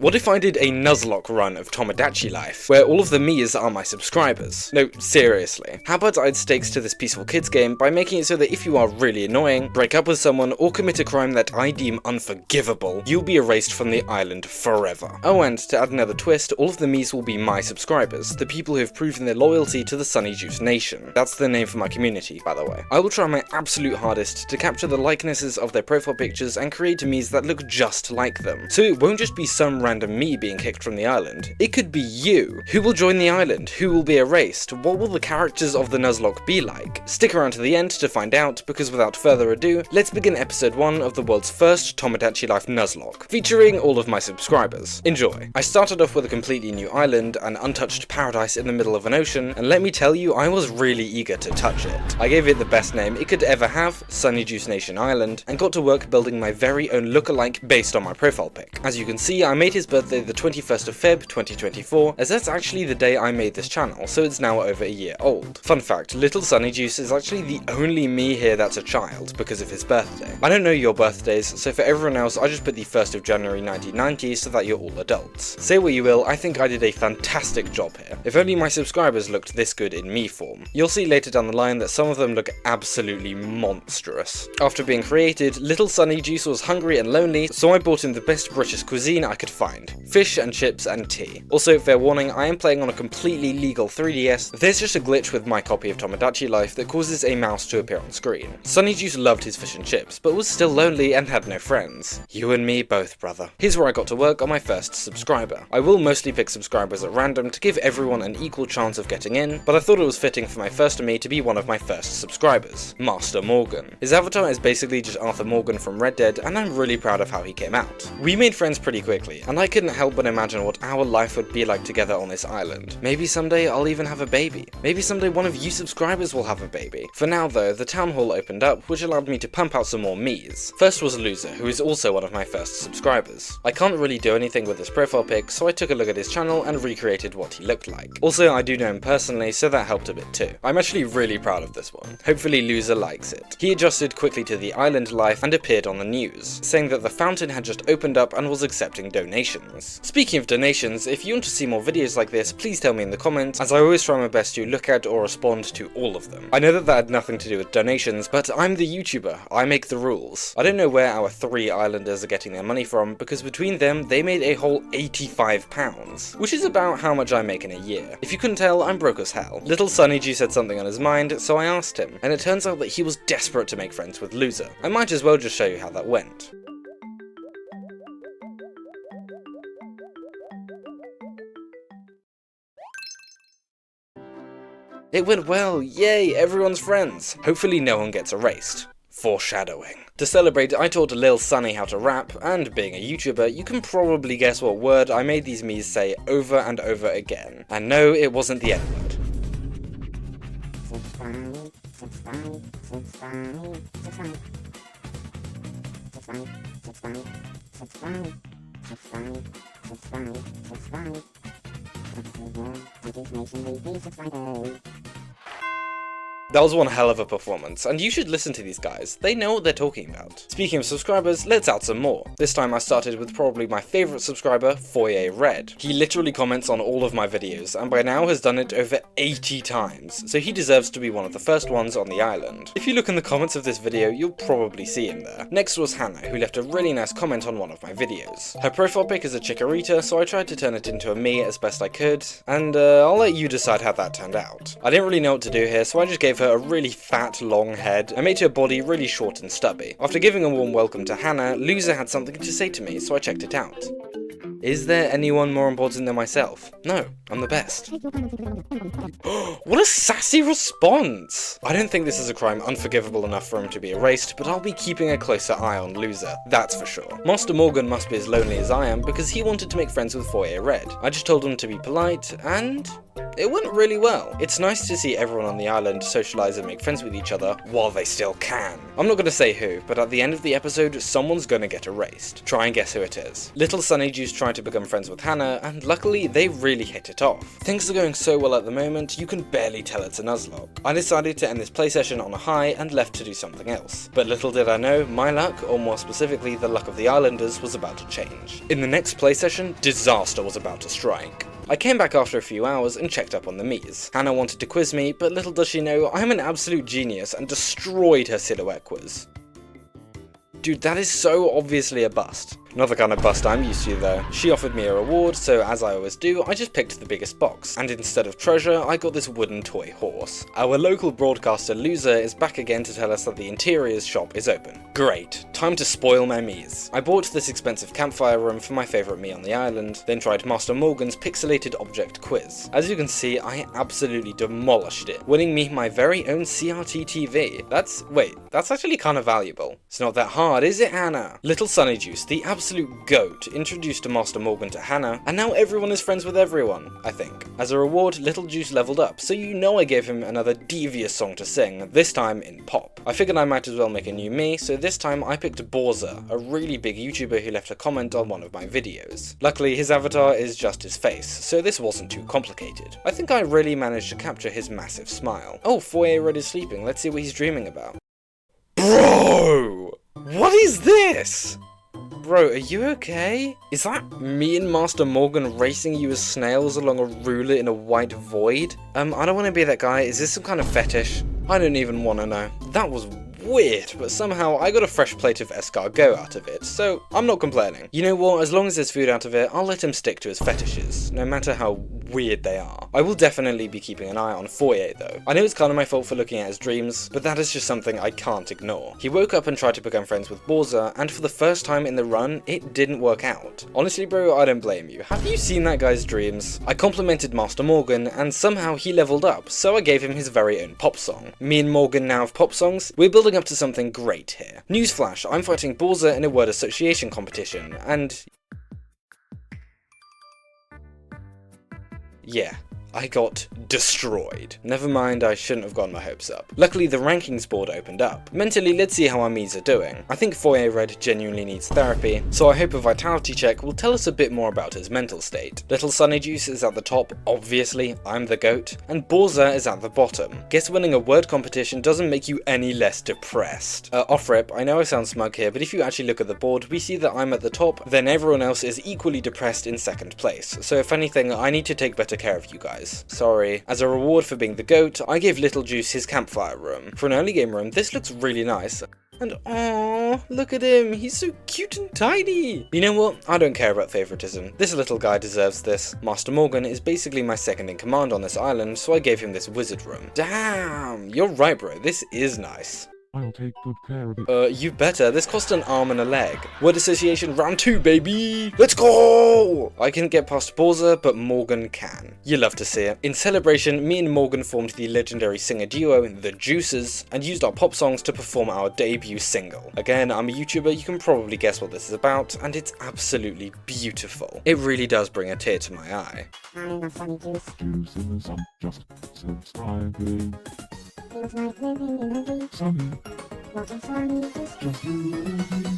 What if I did a Nuzlocke run of Tomodachi Life, where all of the Miis are my subscribers? No, seriously. How about I add stakes to this peaceful kids game by making it so that if you are really annoying, break up with someone, or commit a crime that I deem unforgivable, you'll be erased from the island forever. Oh, and to add another twist, all of the Miis will be my subscribers, the people who have proven their loyalty to the SunnyJuice Nation. That's the name for my community, by the way. I will try my absolute hardest to capture the likenesses of their profile pictures and create Miis that look just like them. So it won't just be some random me being kicked from the island. It could be you. Who will join the island? Who will be erased? What will the characters of the Nuzlocke be like? Stick around to the end to find out, because without further ado, let's begin episode 1 of the world's first Tomodachi Life Nuzlocke, featuring all of my subscribers. Enjoy. I started off with a completely new island, an untouched paradise in the middle of an ocean, and let me tell you, I was really eager to touch it. I gave it the best name it could ever have, SunnyJuice Nation Island, and got to work building my very own lookalike based on my profile pic. As you can see, I made his birthday the 21st of Feb 2024, as that's actually the day I made this channel, so it's now over a year old. Fun fact, little SunnyJuice is actually the only me here that's a child, because of his birthday. I don't know your birthdays, so for everyone else I just put the 1st of January 1990 so that you're all adults. Say what you will, I think I did a fantastic job here. If only my subscribers looked this good in me form. You'll see later down the line that some of them look absolutely monstrous. After being created, little SunnyJuice was hungry and lonely, so I bought him the best British cuisine I could find. Fish and chips and tea. Also, fair warning, I am playing on a completely legal 3DS. There's just a glitch with my copy of Tomodachi Life that causes a mouse to appear on screen. SunnyJuice loved his fish and chips, but was still lonely and had no friends. You and me both, brother. Here's where I got to work on my first subscriber. I will mostly pick subscribers at random to give everyone an equal chance of getting in, but I thought it was fitting for my first me to be one of my first subscribers, Master Morgan. His avatar is basically just Arthur Morgan from Red Dead, and I'm really proud of how he came out. We made friends pretty quickly, and I couldn't help but imagine what our life would be like together on this island. Maybe someday I'll even have a baby. Maybe someday one of you subscribers will have a baby. For now though, the town hall opened up, which allowed me to pump out some more Miis. First was Loser, who is also one of my first subscribers. I can't really do anything with his profile pic, so I took a look at his channel and recreated what he looked like. Also, I do know him personally, so that helped a bit too. I'm actually really proud of this one. Hopefully Loser likes it. He adjusted quickly to the island life and appeared on the news, saying that the fountain had just opened up and was accepting donations. Speaking of donations, if you want to see more videos like this, please tell me in the comments, as I always try my best to look at or respond to all of them. I know that had nothing to do with donations, but I'm the YouTuber. I make the rules. I don't know where our 3 islanders are getting their money from, because between them, they made a whole £85, which is about how much I make in a year. If you couldn't tell, I'm broke as hell. Little SunnyJuice had something on his mind, so I asked him, and it turns out that he was desperate to make friends with Loser. I might as well just show you how that went. It went well, yay, everyone's friends. Hopefully no one gets erased. Foreshadowing. To celebrate, I taught Lil Sunny how to rap, and being a YouTuber, you can probably guess what word I made these Miis say over and over again. And no, it wasn't the N-word. That was one hell of a performance, and you should listen to these guys, they know what they're talking about. Speaking of subscribers, let's add some more. This time I started with probably my favourite subscriber, Foyer Red. He literally comments on all of my videos, and by now has done it over 80 times, so he deserves to be one of the first ones on the island. If you look in the comments of this video, you'll probably see him there. Next was Hannah, who left a really nice comment on one of my videos. Her profile pic is a chikorita, so I tried to turn it into a me as best I could, and I'll let you decide how that turned out. I didn't really know what to do here, so I just gave her a really fat, long head and made her body really short and stubby. After giving a warm welcome to Hannah, Loser had something to say to me, so I checked it out. Is there anyone more important than myself? No, I'm the best. What a sassy response! I don't think this is a crime unforgivable enough for him to be erased, but I'll be keeping a closer eye on Loser, that's for sure. Master Morgan must be as lonely as I am because he wanted to make friends with Foyer Red. I just told him to be polite, and It went really well. It's nice to see everyone on the island socialise and make friends with each other while they still can. I'm not gonna say who, but at the end of the episode, someone's gonna get erased. Try and guess who it is. Little SunnyJuice tried to become friends with Hannah, and luckily they really hit it off. Things are going so well at the moment, you can barely tell it's a Nuzlocke. I decided to end this play session on a high and left to do something else. But little did I know, my luck, or more specifically the luck of the islanders, was about to change. In the next play session, disaster was about to strike. I came back after a few hours and checked up on the Miis. Hannah wanted to quiz me, but little does she know I'm an absolute genius and destroyed her silhouette quiz. Dude, that is so obviously a bust. Not the kind of bust I'm used to though. She offered me a reward, so as I always do, I just picked the biggest box, and instead of treasure, I got this wooden toy horse. Our local broadcaster Loser is back again to tell us that the interiors shop is open. Great, time to spoil my Miis. I bought this expensive campfire room for my favourite Mii on the island, then tried Master Morgan's pixelated object quiz. As you can see, I absolutely demolished it, winning me my very own CRT TV. That's actually kind of valuable. It's not that hard, is it, Hannah? Little SunnyJuice, the absolute goat, introduced Master Morgan to Hannah, and now everyone is friends with everyone, I think. As a reward, Little Juice leveled up, so you know I gave him another devious song to sing, this time in pop. I figured I might as well make a new Mii, so this time I picked Borza, a really big YouTuber who left a comment on one of my videos. Luckily, his avatar is just his face, so this wasn't too complicated. I think I really managed to capture his massive smile. Oh, Foyer Red is sleeping, let's see what he's dreaming about. Bro! What is this? Bro, are you okay? Is that me and Master Morgan racing you as snails along a ruler in a white void? I don't want to be that guy. Is this some kind of fetish? I don't even want to know. That was weird, but somehow I got a fresh plate of escargot out of it, so I'm not complaining. You know what, as long as there's food out of it, I'll let him stick to his fetishes, no matter how weird they are. I will definitely be keeping an eye on Foyer though. I know it's kind of my fault for looking at his dreams, but that is just something I can't ignore. He woke up and tried to become friends with Borza, and for the first time in the run, it didn't work out. Honestly bro, I don't blame you. Have you seen that guy's dreams? I complimented Master Morgan, and somehow he leveled up, so I gave him his very own pop song. Me and Morgan now have pop songs? We're building up to something great here. Newsflash, I'm fighting Borza in a word association competition, and yeah, I got destroyed. Never mind, I shouldn't have gotten my hopes up. Luckily, the rankings board opened up. Mentally, let's see how our Miis are doing. I think Foyer Red genuinely needs therapy, so I hope a vitality check will tell us a bit more about his mental state. Little SunnyJuice is at the top, obviously, I'm the goat, and Borza is at the bottom. Guess winning a word competition doesn't make you any less depressed. Off-rip, I know I sound smug here, but if you actually look at the board, we see that I'm at the top, then everyone else is equally depressed in second place. So if anything, I need to take better care of you guys. Sorry. As a reward for being the GOAT, I gave Little Juice his campfire room. For an early game room, this looks really nice. And aww, look at him, he's so cute and tiny. You know what, I don't care about favoritism. This little guy deserves this. Master Morgan is basically my second in command on this island, so I gave him this wizard room. Damn, you're right bro, this is nice. I'll take good care of it. You better. This cost an arm and a leg. Word association round 2, baby! Let's go! I can get past Borza, but Morgan can. You love to see it. In celebration, me and Morgan formed the legendary singer duo, The Juices, and used our pop songs to perform our debut single. Again, I'm a YouTuber, you can probably guess what this is about, and it's absolutely beautiful. It really does bring a tear to my eye. Juices, I'm just subscribing. Feels like living in a dream. Sunny. Watching Sunny is just you and me.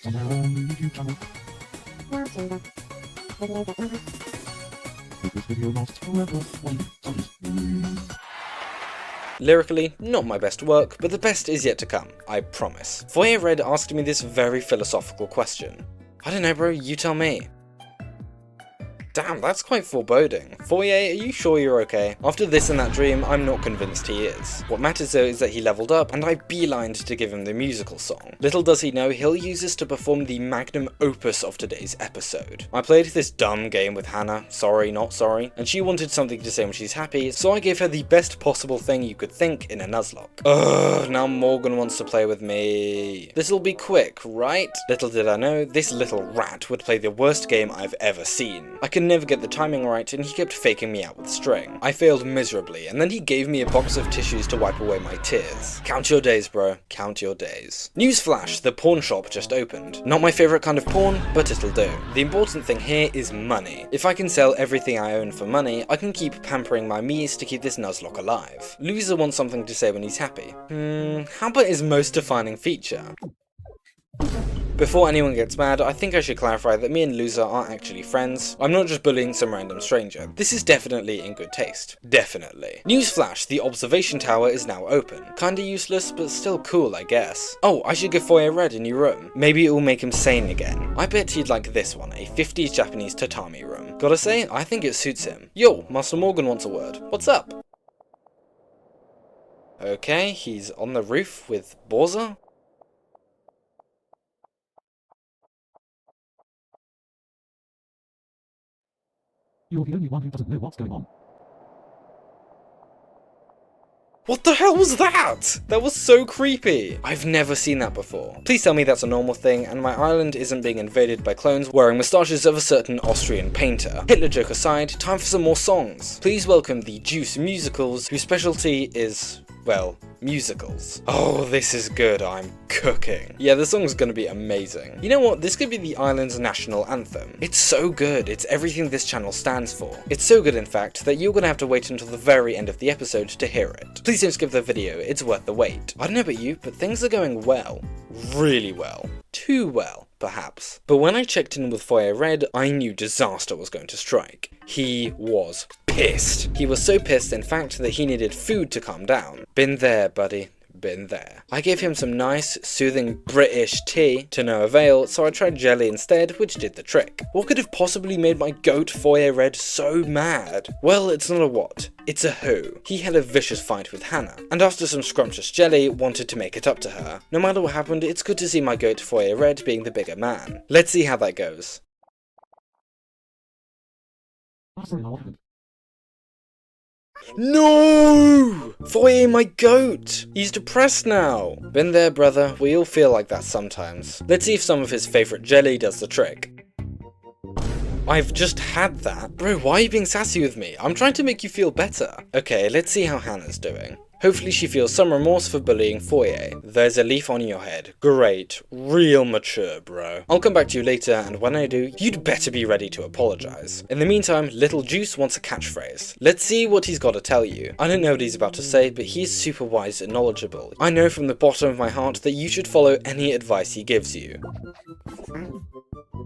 Somehow only you channel. Watching the video that never. If this video lasts forever, wait, Sunny's. Lyrically, not my best work, but the best is yet to come, I promise. Foyer Red asked me this very philosophical question. I don't know bro, you tell me. Damn, that's quite foreboding. Foyer, are you sure you're okay? After this and that dream, I'm not convinced he is. What matters though is that he leveled up, and I beelined to give him the musical song. Little does he know, he'll use this to perform the magnum opus of today's episode. I played this dumb game with Hannah, sorry not sorry, and she wanted something to say when she's happy, so I gave her the best possible thing you could think in a Nuzlocke. Ugh, now Morgan wants to play with me. This'll be quick, right? Little did I know, this little rat would play the worst game I've ever seen. I can never get the timing right and he kept faking me out with string. I failed miserably, and then he gave me a box of tissues to wipe away my tears. Count your days, bro. Count your days. Newsflash, the pawn shop just opened. Not my favourite kind of porn, but it'll do. The important thing here is money. If I can sell everything I own for money, I can keep pampering my Miis to keep this Nuzlocke alive. Loser wants something to say when he's happy. How about his most defining feature? Before anyone gets mad, I think I should clarify that me and Loser aren't actually friends. I'm not just bullying some random stranger. This is definitely in good taste. Definitely. Newsflash, the observation tower is now open. Kinda useless, but still cool, I guess. Oh, I should give Foyer Red a new room. Maybe it will make him sane again. I bet he'd like this one, a 50s Japanese tatami room. Gotta say, I think it suits him. Yo, Master Morgan wants a word. What's up? Okay, he's on the roof with Borza? You're the only one who doesn't know what's going on. What the hell was that? That was so creepy. I've never seen that before. Please tell me that's a normal thing and my island isn't being invaded by clones wearing moustaches of a certain Austrian painter. Hitler joke aside, time for some more songs. Please welcome the Juice Musicals, whose specialty is, well, musicals. Oh, this is good. I'm cooking. Yeah, the song's gonna be amazing. You know what? This could be the island's national anthem. It's so good. It's everything this channel stands for. It's so good, in fact, that you're gonna have to wait until the very end of the episode to hear it. Please don't skip the video. It's worth the wait. I don't know about you, but things are going well. Really well. Too well, perhaps. But when I checked in with Foyer Red, I knew disaster was going to strike. He was pissed. He was so pissed, in fact, that he needed food to calm down. Been there, buddy. Been there. I gave him some nice, soothing British tea to no avail, so I tried jelly instead, which did the trick. What could have possibly made my goat Foyer Red so mad? Well, it's not a what, it's a who. He had a vicious fight with Hannah, and after some scrumptious jelly, wanted to make it up to her. No matter what happened, it's good to see my goat Foyer Red being the bigger man. Let's see how that goes. Sorry, what happened? No! Foyer, my goat! He's depressed now. Been there, brother. We all feel like that sometimes. Let's see if some of his favourite jelly does the trick. I've just had that. Bro, why are you being sassy with me? I'm trying to make you feel better. Okay, let's see how Hannah's doing. Hopefully she feels some remorse for bullying Foyer. There's a leaf on your head. Great. Real mature, bro. I'll come back to you later, and when I do, you'd better be ready to apologise. In the meantime, Little Juice wants a catchphrase. Let's see what he's got to tell you. I don't know what he's about to say, but he's super wise and knowledgeable. I know from the bottom of my heart that you should follow any advice he gives you.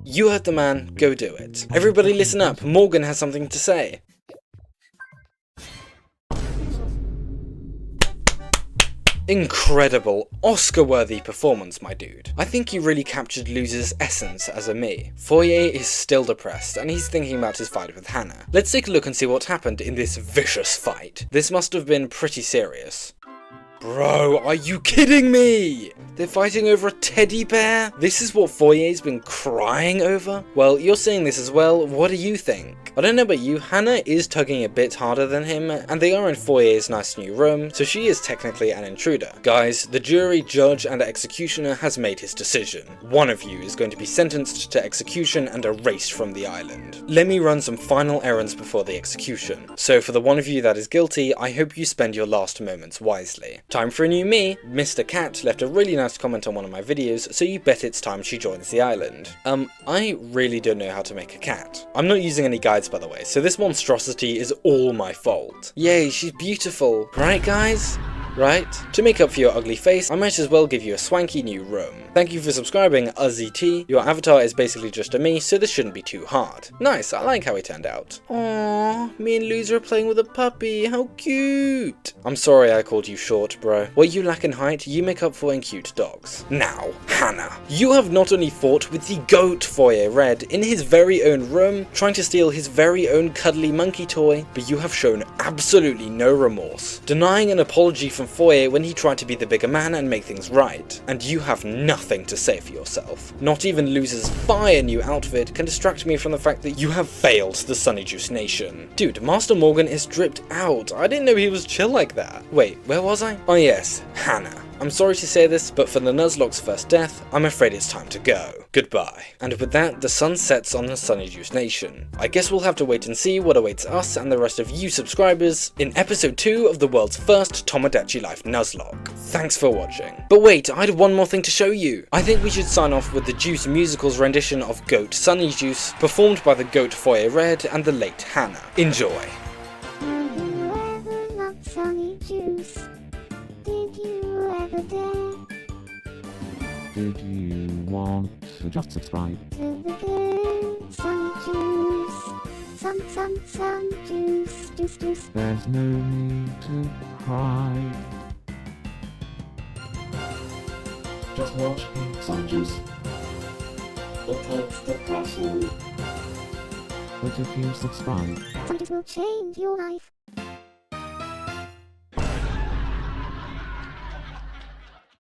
You heard the man, go do it. Everybody listen up, Morgan has something to say. Incredible, Oscar-worthy performance, my dude. I think you really captured Loser's essence as a me. Foyer is still depressed, and he's thinking about his fight with Hannah. Let's take a look and see what happened in this vicious fight. This must have been pretty serious. Bro, are you kidding me? They're fighting over a teddy bear? This is what Foyer's been crying over? Well, you're saying this as well, what do you think? I don't know about you, Hannah is tugging a bit harder than him, and they are in Foyer's nice new room, so she is technically an intruder. Guys, the jury, judge, and executioner has made his decision. One of you is going to be sentenced to execution and erased from the island. Let me run some final errands before the execution. So for the one of you that is guilty, I hope you spend your last moments wisely. Time for a new me. Mr. Cat left a really nice comment on one of my videos, so you bet it's time she joins the island. I really don't know how to make a cat. I'm not using any guides, by the way, so this monstrosity is all my fault. Yay, she's beautiful. Right, guys? Right? To make up for your ugly face, I might as well give you a swanky new room. Thank you for subscribing, UZT. Your avatar is basically just a me, so this shouldn't be too hard. Nice, I like how he turned out. Aww, me and Loser are playing with a puppy, how cute. I'm sorry I called you short, bro. What you lack in height, you make up for in cute dogs. Now, Hannah, you have not only fought with the goat Foyer Red in his very own room, trying to steal his very own cuddly monkey toy, but you have shown absolutely no remorse, denying an apology from Foyer when he tried to be the bigger man and make things right. And you have nothing to say for yourself. Not even Loser's fire new outfit can distract me from the fact that you have failed the SunnyJuice Nation. Dude, Master Morgan is dripped out. I didn't know he was chill like that. Wait, where was I? Oh yes, Hannah. I'm sorry to say this, but for the Nuzlocke's first death, I'm afraid it's time to go. Goodbye. And with that, the sun sets on the SunnyJuice Nation. I guess we'll have to wait and see what awaits us and the rest of you subscribers in episode 2 of the world's first Tomodachi Life Nuzlocke. Thanks for watching. But wait, I had one more thing to show you. I think we should sign off with the Juice musical's rendition of Goat SunnyJuice, performed by the Goat Foyer Red and the late Hannah. Enjoy. Have you ever loved SunnyJuice? Did you ever dare Did you want to just subscribe? to the good SunnyJuice? Some juice. There's no need to cry. Just watch SunnyJuice. It takes depression. But if you subscribe, SunnyJuice will change your life.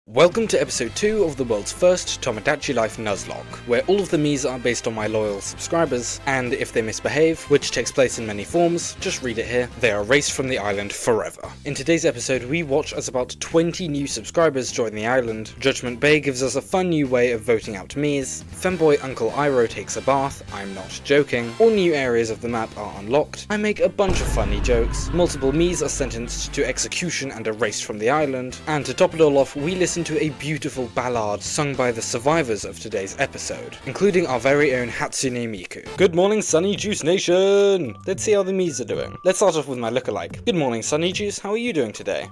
Welcome to episode 2 of the world's first Tomodachi Life Nuzlocke, where all of the Miis are based on my loyal subscribers, and if they misbehave, which takes place in many forms, just read it here, they are erased from the island forever. In today's episode, we watch as about 20 new subscribers join the island, Judgment Bay gives us a fun new way of voting out Miis, Femboy Uncle Iroh takes a bath, I'm not joking, all new areas of the map are unlocked, I make a bunch of funny jokes, multiple Miis are sentenced to execution and erased from the island, and to top it all off, we listen to a beautiful ballad sung by the survivors of today's episode, including our very own Hatsune Miku. Good morning, SunnyJuice Nation! Let's see how the Miis are doing. Let's start off with my lookalike. Good morning, SunnyJuice, how are you doing today?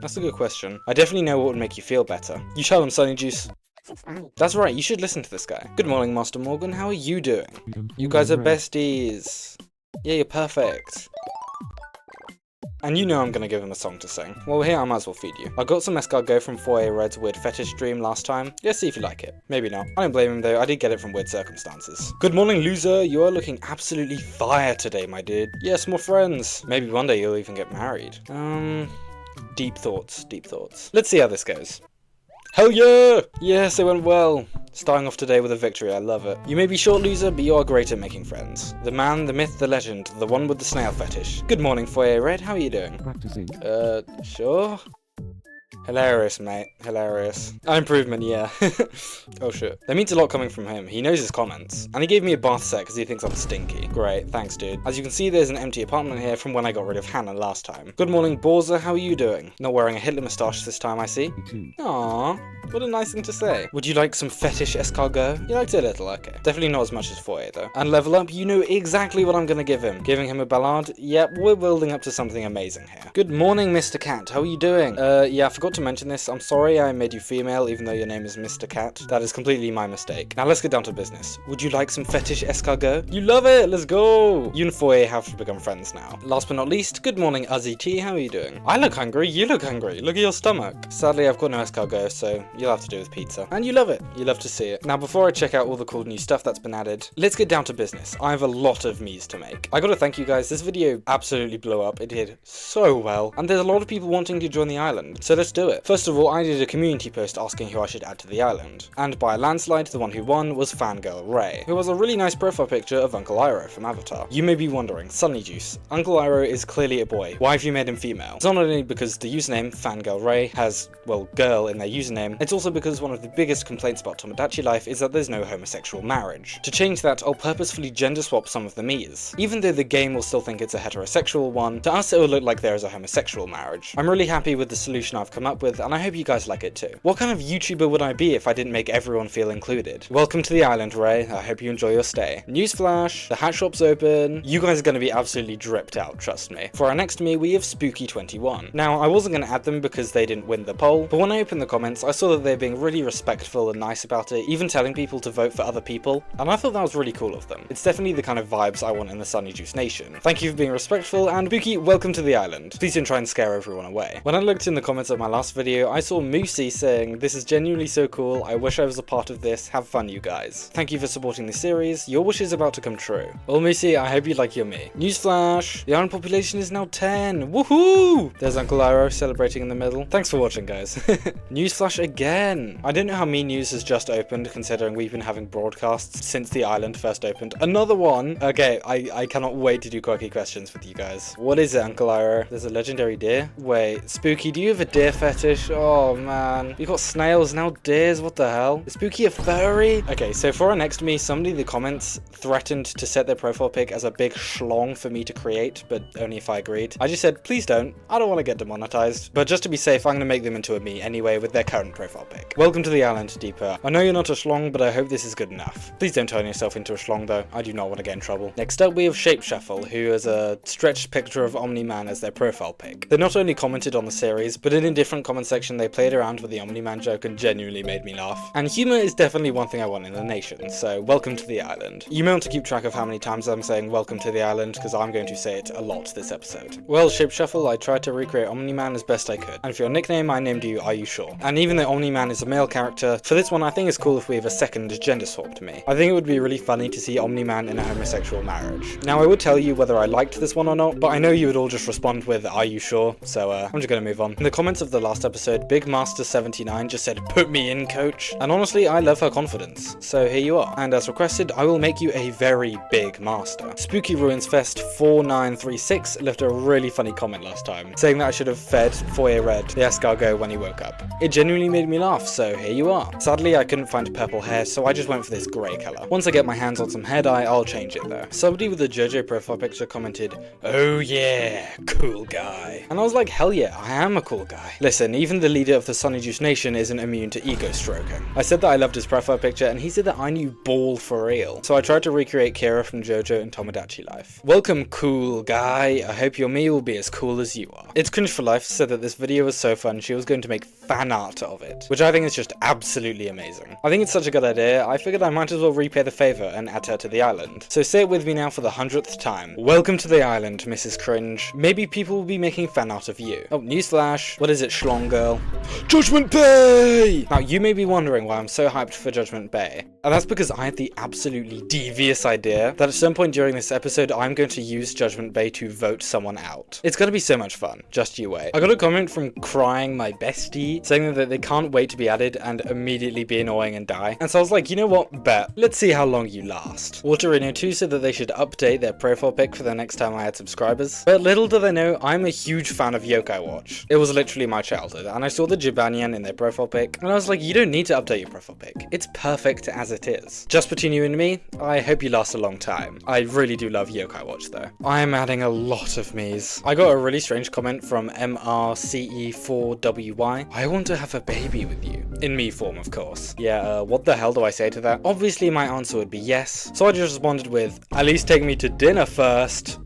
That's a good question. I definitely know what would make you feel better. You tell him, SunnyJuice. Subscribe. That's right, you should listen to this guy. Good morning, Master Morgan, how are you doing? You guys are besties. Yeah, you're perfect. And you know I'm gonna give him a song to sing. Well, here I might as well feed you. I got some escargot from Foyer Red's weird fetish stream last time. Let's see if you like it. Maybe not. I don't blame him though, I did get it from weird circumstances. Good morning, loser. You are looking absolutely fire today, my dude. Yes, more friends. Maybe one day you'll even get married. Deep thoughts, deep thoughts. Let's see how this goes. Hell yeah! Yes, it went well. Starting off today with a victory, I love it. You may be short, loser, but you are great at making friends. The man, the myth, the legend, the one with the snail fetish. Good morning, Foyer Red, how are you doing? practicing. Sure? Hilarious, mate. Hilarious. Improvement, yeah. Oh shit. That means a lot coming from him. He knows his comments. And he gave me a bath set because he thinks I'm stinky. Great, thanks dude. As you can see, there's an empty apartment here from when I got rid of Hannah last time. Good morning, Borza, how are you doing? Not wearing a Hitler moustache this time, I see. Me too. Aww, what a nice thing to say. Would you like some fetish escargot? You liked it a little, okay. Definitely not as much as Foyer though. And level up, you know exactly what I'm gonna give him. Giving him a ballad? Yep, we're building up to something amazing here. Good morning, Mr. Cat, how are you doing? Yeah, I forgot to mention this. I'm sorry I made you female even though your name is Mr. Cat. That is completely my mistake. Now let's get down to business. Would you like some fetish escargot? You love it, let's go! You and Foyer have to become friends now. Last but not least, good morning, Uzzy T, how are you doing? I look hungry, you look hungry. Look at your stomach. Sadly, I've got no escargot, so you'll have to do with pizza. And you love it. You love to see it. Now, before I check out all the cool new stuff that's been added, let's get down to business. I have a lot of Miis to make. I gotta thank you guys. This video absolutely blew up. It did so well. And there's a lot of people wanting to join the island. So let's do it. First of all, I did a community post asking who I should add to the island. And by a landslide, the one who won was Fangirl Ray, who has a really nice profile picture of Uncle Iroh from Avatar. You may be wondering, SunnyJuice, Uncle Iroh is clearly a boy. Why have you made him female? It's not only because the username Fangirl Ray has, well, girl in their username, it's also because one of the biggest complaints about Tomodachi Life is that there's no homosexual marriage. To change that, I'll purposefully gender swap some of the Miis. Even though the game will still think it's a heterosexual one, to us it will look like there is a homosexual marriage. I'm really happy with the solution I've come up with, and I hope you guys like it too. What kind of YouTuber would I be if I didn't make everyone feel included? Welcome to the island, Ray. I hope you enjoy your stay. Newsflash, the hat shop's open. You guys are going to be absolutely dripped out, trust me. For our next Mii, we have Spooky21. Now, I wasn't going to add them because they didn't win the poll, but when I opened the comments, I saw that they're being really respectful and nice about it, even telling people to vote for other people, and I thought that was really cool of them. It's definitely the kind of vibes I want in the SunnyJuice Nation. Thank you for being respectful, and Spooky, welcome to the island. Please don't try and scare everyone away. When I looked in the comments of my last video, I saw Moosey saying, "This is genuinely so cool, I wish I was a part of this, have fun you guys. Thank you for supporting the series, your wish is about to come true." Well Moosey, I hope you like your Mii. Newsflash, the island population is now 10, woohoo! There's Uncle Iroh celebrating in the middle. Thanks for watching guys. Newsflash again. I don't know how Mii News has just opened considering we've been having broadcasts since the island first opened. Another one! Okay, I cannot wait to do quirky questions with you guys. What is it, Uncle Iroh? There's a legendary deer? Wait, Spooky, do you have a deer face? fetish. Oh man. You got snails, now deers, what the hell? Is Spooky a furry? Okay, so for our next me, somebody in the comments threatened to set their profile pic as a big schlong for me to create, but only if I agreed. I just said, please don't. I don't want to get demonetized. But just to be safe, I'm going to make them into a me anyway with their current profile pic. Welcome to the island, Deeper. I know you're not a schlong, but I hope this is good enough. Please don't turn yourself into a schlong though. I do not want to get in trouble. Next up we have Shapeshuffle, who has a stretched picture of Omni-Man as their profile pic. They not only commented on the series, but in a different comment section they played around with the Omni-Man joke and genuinely made me laugh. And humour is definitely one thing I want in a nation, so welcome to the island. You may want to keep track of how many times I'm saying welcome to the island, because I'm going to say it a lot this episode. Well, Shapeshuffle, I tried to recreate Omni-Man as best I could, and for your nickname I named you Are You Sure? And even though Omni-Man is a male character, for this one I think it's cool if we have a second gender swap to me. I think it would be really funny to see Omni-Man in a homosexual marriage. Now I would tell you whether I liked this one or not, but I know you would all just respond with Are you sure? So I'm just gonna move on. In the comments of the last episode, Big Master 79 just said put me in, coach. And honestly I love her confidence, so here you are. And as requested, I will make you a very big master. Spooky Ruins Fest 4936 left a really funny comment last time, saying that I should have fed Foyer Red the escargot when he woke up. It genuinely made me laugh, so here you are. Sadly I couldn't find purple hair, so I just went for this grey colour. Once I get my hands on some hair dye, I'll change it though. Somebody with a JoJo profile picture commented, oh yeah, cool guy. And I was like, hell yeah, I am a cool guy. Listen, even the leader of the SunnyJuice Nation isn't immune to ego stroking. I said that I loved his profile picture and he said that I knew ball for real. So I tried to recreate Kira from JoJo and Tomodachi Life. Welcome cool guy, I hope your me will be as cool as you are. It's Cringe for Life said that this video was so fun she was going to make fan art of it, which I think is just absolutely amazing. I think it's such a good idea, I figured I might as well repay the favour and add her to the island. So say it with me now for the 100th time. Welcome to the island, Mrs. Cringe. Maybe people will be making fan art of you. Oh, newsflash. What is it, schlong girl? Judgment Bay! Now, you may be wondering why I'm so hyped for Judgment Bay. And that's because I had the absolutely devious idea that at some point during this episode, I'm going to use Judgment Bay to vote someone out. It's gonna be so much fun. Just you wait. I got a comment from Crying My Bestie saying that they can't wait to be added and immediately be annoying and die. And so I was like, you know what? Bet. Let's see how long you last. Waterino2 said that they should update their profile pic for the next time I had subscribers. But little do they know, I'm a huge fan of Yokai Watch. It was literally my childhood, and I saw the Jibanyan in their profile pic, and I was like, you don't need to update your profile pic. It's perfect as it is. Just between you and me, I hope you last a long time. I really do love Yokai Watch though. I am adding a lot of me's. I got a really strange comment from MRCE4WY. I want to have a baby with you. In me form, of course. Yeah, what the hell do I say to that? Obviously my answer would be yes, so I just responded with, at least take me to dinner first.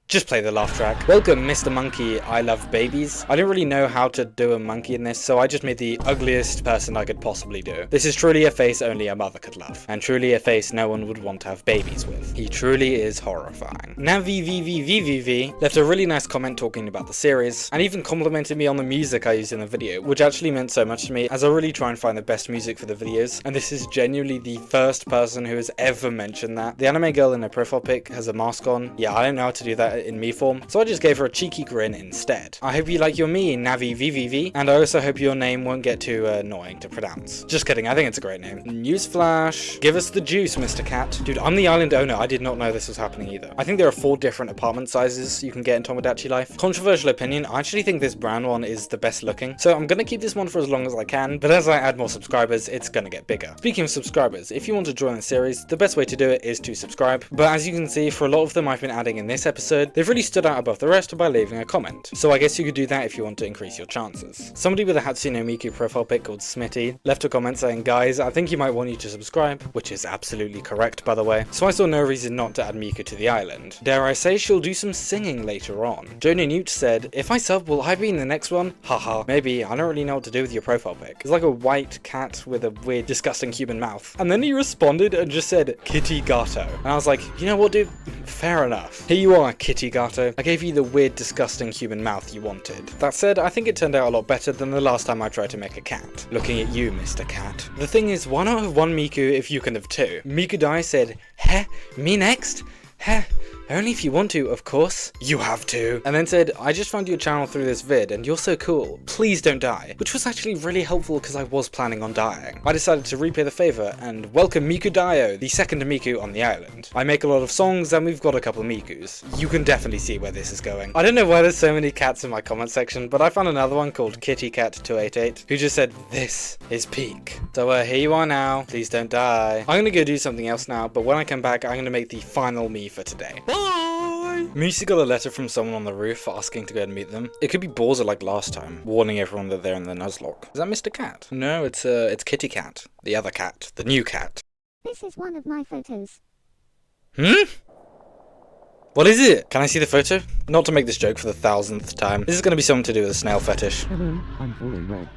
Just play the laugh track. Welcome, Mr. Monkey, I love babies. I don't really know how to do a monkey in this, so I just made the ugliest person I could possibly do. This is truly a face only a mother could love, and truly a face no one would want to have babies with. He truly is horrifying. NaviVVVVV left a really nice comment talking about the series, and even complimented me on the music I used in the video, which actually meant so much to me, as I really try and find the best music for the videos, and this is genuinely the first person who has ever mentioned that. The anime girl in her profile pic has a mask on. Yeah, I don't know how to do that in me form, so I just gave her a cheeky grin instead. I hope you like your me, NaviVVV, and I also hope your name won't get too annoying to pronounce. Just kidding, I think it's a great name. Newsflash. Give us the juice, Mr. Cat. Dude, I'm the island owner. I did not know this was happening either. I think there are 4 different apartment sizes you can get in Tomodachi Life. Controversial opinion, I actually think this brown one is the best looking, so I'm gonna keep this one for as long as I can, but as I add more subscribers, it's gonna get bigger. Speaking of subscribers, if you want to join the series, the best way to do it is to subscribe, but as you can see, for a lot of them I've been adding in this episode, they've really stood out above the rest by leaving a comment. So I guess you could do that if you want to increase your chances. Somebody with a Hatsune Miku profile pic called Smitty left a comment saying, guys, I think you might want you to subscribe, which is absolutely correct by the way. So I saw no reason not to add Miku to the island. Dare I say she'll do some singing later on. Jonah Newt said, if I sub, will I be in the next one? Haha, maybe, I don't really know what to do with your profile pic. It's like a white cat with a weird disgusting human mouth. And then he responded and just said, Kitty Gato. And I was like, you know what dude? Fair enough. Here you are, Kitty Gato. I gave you the weird, disgusting human mouth you wanted. That said, I think it turned out a lot better than the last time I tried to make a cat. Looking at you, Mr. Cat. The thing is, why not have one Miku if you can have 2? Miku Dai said, heh, me next? Heh, only if you want to, of course. You have to. And then said, I just found your channel through this vid and you're so cool. Please don't die. Which was actually really helpful because I was planning on dying. I decided to repay the favor and welcome Miku Dio, the second Miku on the island. I make a lot of songs and we've got a couple of Mikus. You can definitely see where this is going. I don't know why there's so many cats in my comment section, but I found another one called Kitty Cat 288 who just said, this is peak. So here you are now. Please don't die. I'm gonna go do something else now, but when I come back, I'm gonna make the final me for today. Bye! Miis got a letter from someone on the roof asking to go and meet them. It could be Bowser like last time, warning everyone that they're in the Nuzlocke. Is that Mr. Cat? No, it's Kitty Cat. The other cat. The new cat. This is one of my photos. What is it? Can I see the photo? Not to make this joke for the 1000th time. This is gonna be something to do with a snail fetish. Hello, I'm fully red.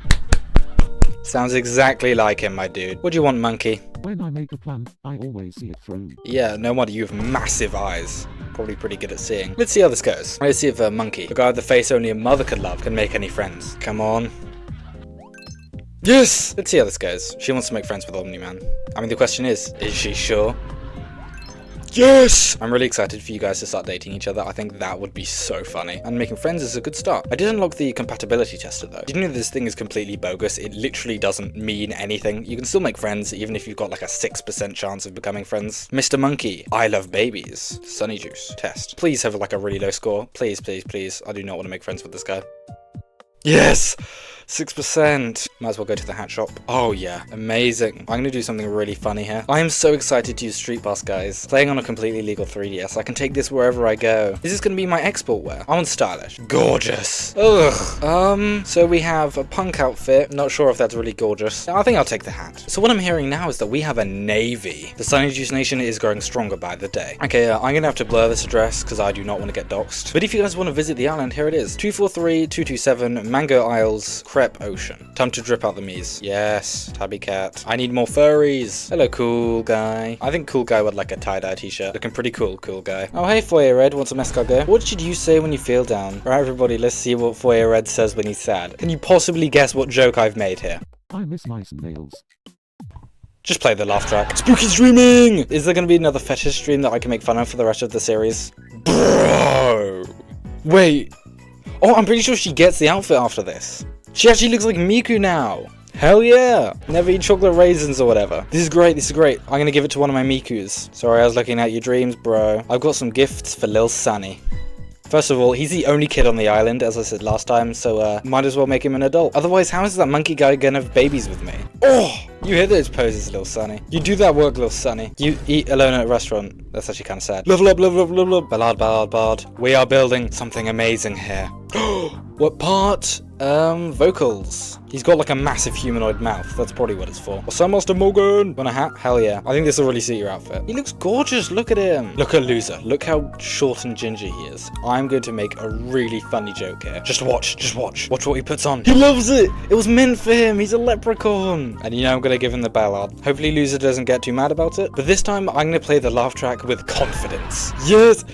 Sounds exactly like him, my dude. What do you want, monkey? When I make a plan, I always see it through. Yeah, no wonder you have massive eyes. Probably pretty good at seeing. Let's see how this goes. Let's see if Monkey, the guy with the face only a mother could love, can make any friends. Come on. Yes! Let's see how this goes. She wants to make friends with Omni-Man. I mean, the question is she sure? Yes! I'm really excited for you guys to start dating each other. I think that would be so funny. And making friends is a good start. I did unlock the compatibility tester though. Did you know this thing is completely bogus? It literally doesn't mean anything. You can still make friends even if you've got like a 6% chance of becoming friends. Mr. Monkey, I love babies. SunnyJuice, test. Please have like a really low score. Please, please, please. I do not want to make friends with this guy. Yes! 6%. Might as well go to the hat shop. Oh yeah, amazing. I'm gonna do something really funny here. I am so excited to use Street Pass, guys. Playing on a completely legal 3DS, I can take this wherever I go. Is this gonna be my export wear? I want stylish. Gorgeous. Ugh. So we have a punk outfit. Not sure if that's really gorgeous. I think I'll take the hat. So what I'm hearing now is that we have a navy. The SunnyJuice Nation is growing stronger by the day. Okay, I'm gonna have to blur this address because I do not want to get doxxed. But if you guys want to visit the island, here it is. 243-227 Mango Isles, Crep Ocean. Time to drip out the Miis. Yes, tabby cat. I need more furries. Hello, cool guy. I think cool guy would like a tie-dye t-shirt. Looking pretty cool, cool guy. Oh, hey, Foyer Red. Want some escargot? What should you say when you feel down? Alright, everybody, let's see what Foyer Red says when he's sad. Can you possibly guess what joke I've made here? I miss mice and nails. Just play the laugh track. Spooky streaming! Is there gonna be another fetish stream that I can make fun of for the rest of the series? Bro! Wait. Oh, I'm pretty sure she gets the outfit after this. She actually looks like Miku now. Hell yeah. Never eat chocolate raisins or whatever. This is great, this is great. I'm gonna give it to one of my Mikus. Sorry, I was looking at your dreams, bro. I've got some gifts for Lil Sunny. First of all, he's the only kid on the island, as I said last time, so might as well make him an adult. Otherwise, how is that monkey guy gonna have babies with me? Oh! You hear those poses, Lil Sunny. You do that work, Lil Sunny. You eat alone at a restaurant. That's actually kind of sad. Level up, level up, level up. Ballad, ballad, bard. We are building something amazing here. What part? Vocals. He's got like a massive humanoid mouth. That's probably what it's for. What's up, Master Morgan? Want a hat? Hell yeah. I think this will really suit your outfit. He looks gorgeous. Look at him. Look at Loser. Look how short and ginger he is. I'm going to make a really funny joke here. Just watch. Just watch. Watch what he puts on. He loves it. It was meant for him. He's a leprechaun. And you know I'm going to give him the ballad. Hopefully Loser doesn't get too mad about it. But this time I'm going to play the laugh track with confidence. Yes.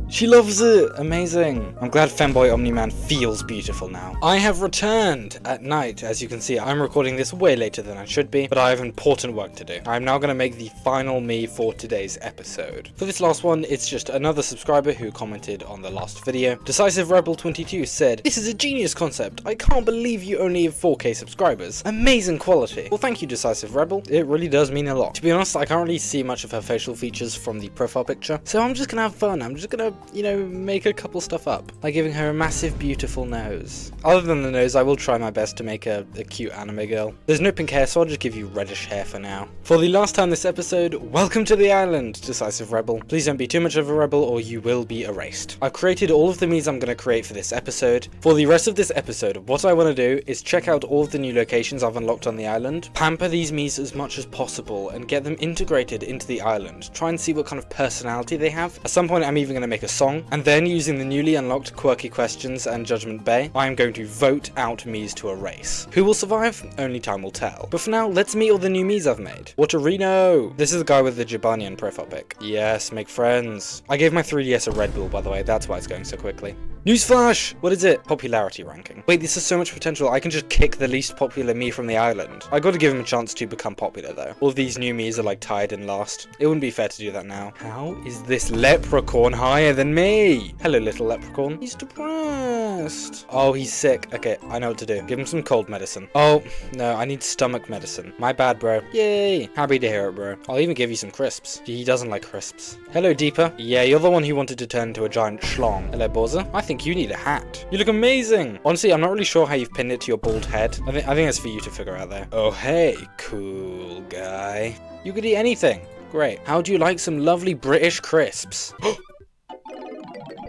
She loves it. Amazing. I'm glad Femboy Omni-Man feels beautiful now. I have returned at night. As you can see, I'm recording this way later than I should be, but I have important work to do. I'm now going to make the final me for today's episode. For this last one, it's just another subscriber who commented on the last video. Decisive Rebel 22 said, "This is a genius concept. I can't believe you only have 4K subscribers. Amazing quality." Well, thank you, Decisive Rebel. It really does mean a lot. To be honest, I can't really see much of her facial features from the profile picture, so I'm just going to have fun. I'm just going to, you know, make a couple stuff up, like giving her a massive, beautiful nose. Other than the nose, I will try my best to make a cute anime girl. There's no pink hair, so I'll just give you reddish hair for now. For the last time this episode, welcome to the island, Decisive Rebel. Please don't be too much of a rebel or you will be erased. I've created all of the Miis I'm going to create for this episode. For the rest of this episode, what I want to do is check out all of the new locations I've unlocked on the island, pamper these Miis as much as possible, and get them integrated into the island. Try and see what kind of personality they have. At some point, I'm even going to make a song, and then using the newly unlocked quirky questions and Judgment Bay, I am going to vote out Miis to a race. Who will survive? Only time will tell. But for now, let's meet all the new Miis I've made. Waterino! This is the guy with the Jabanian profile pic. Yes, make friends. I gave my 3DS a Red Bull, by the way, that's why it's going so quickly. Newsflash! What is it? Popularity ranking. Wait, this has so much potential. I can just kick the least popular Mii from the island. I gotta give him a chance to become popular though. All of these new Miis are like tied in last. It wouldn't be fair to do that now. How is this leprechaun higher than me? Hello, little leprechaun. He's depressed. Oh, he's sick. Okay, I know what to do. Give him some cold medicine. Oh, no, I need stomach medicine. My bad, bro. Yay. Happy to hear it, bro. I'll even give you some crisps. He doesn't like crisps. Hello, Deepa. Yeah, you're the one who wanted to turn into a giant schlong. Hello, Borza. I think you need a hat. You look amazing. Honestly, I'm not really sure how you've pinned it to your bald head. I think that's for you to figure out there. Oh, hey, cool guy. You could eat anything. Great. How do you like some lovely British crisps?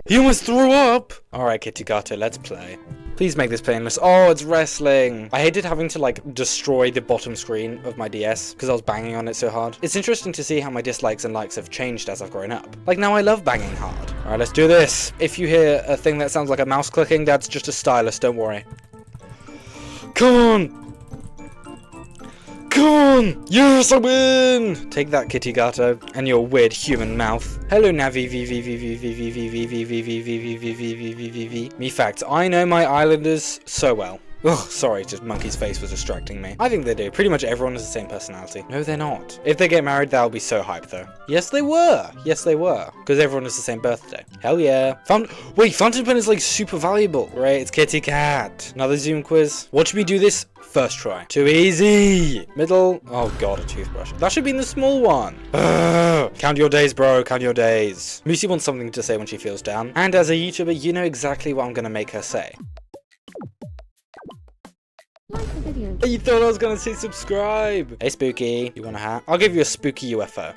He almost threw up! Alright, Kitty Gato, let's play. Please make this painless. Oh, it's wrestling. I hated having to like destroy the bottom screen of my DS because I was banging on it so hard. It's interesting to see how my dislikes and likes have changed as I've grown up. Like now I love banging hard. Alright, let's do this. If you hear a thing that sounds like a mouse clicking, that's just a stylus, don't worry. Come on! Come on! Yes, I win! Take that, Kitty Gato, and your weird human mouth. Hello, Navi. Me facts. I know my islanders so well. Oh, sorry, just Monkey's face was distracting me. I think they do. Pretty much everyone has the same personality. No, they're not. If they get married, that'll be so hyped, though. Yes, they were. Yes, they were. Because everyone has the same birthday. Hell yeah. Wait, fountain pen is like super valuable. Right, it's Kitty Cat. Another Zoom quiz. Watch me do this first try. Too easy. Middle. Oh god, a toothbrush. That should be in the small one. Count your days, bro. Count your days. Lucy wants something to say when she feels down. And as a YouTuber, you know exactly what I'm going to make her say. Like the video. You thought I was gonna say subscribe. Hey Spooky, you want a hat? I'll give you a spooky UFO.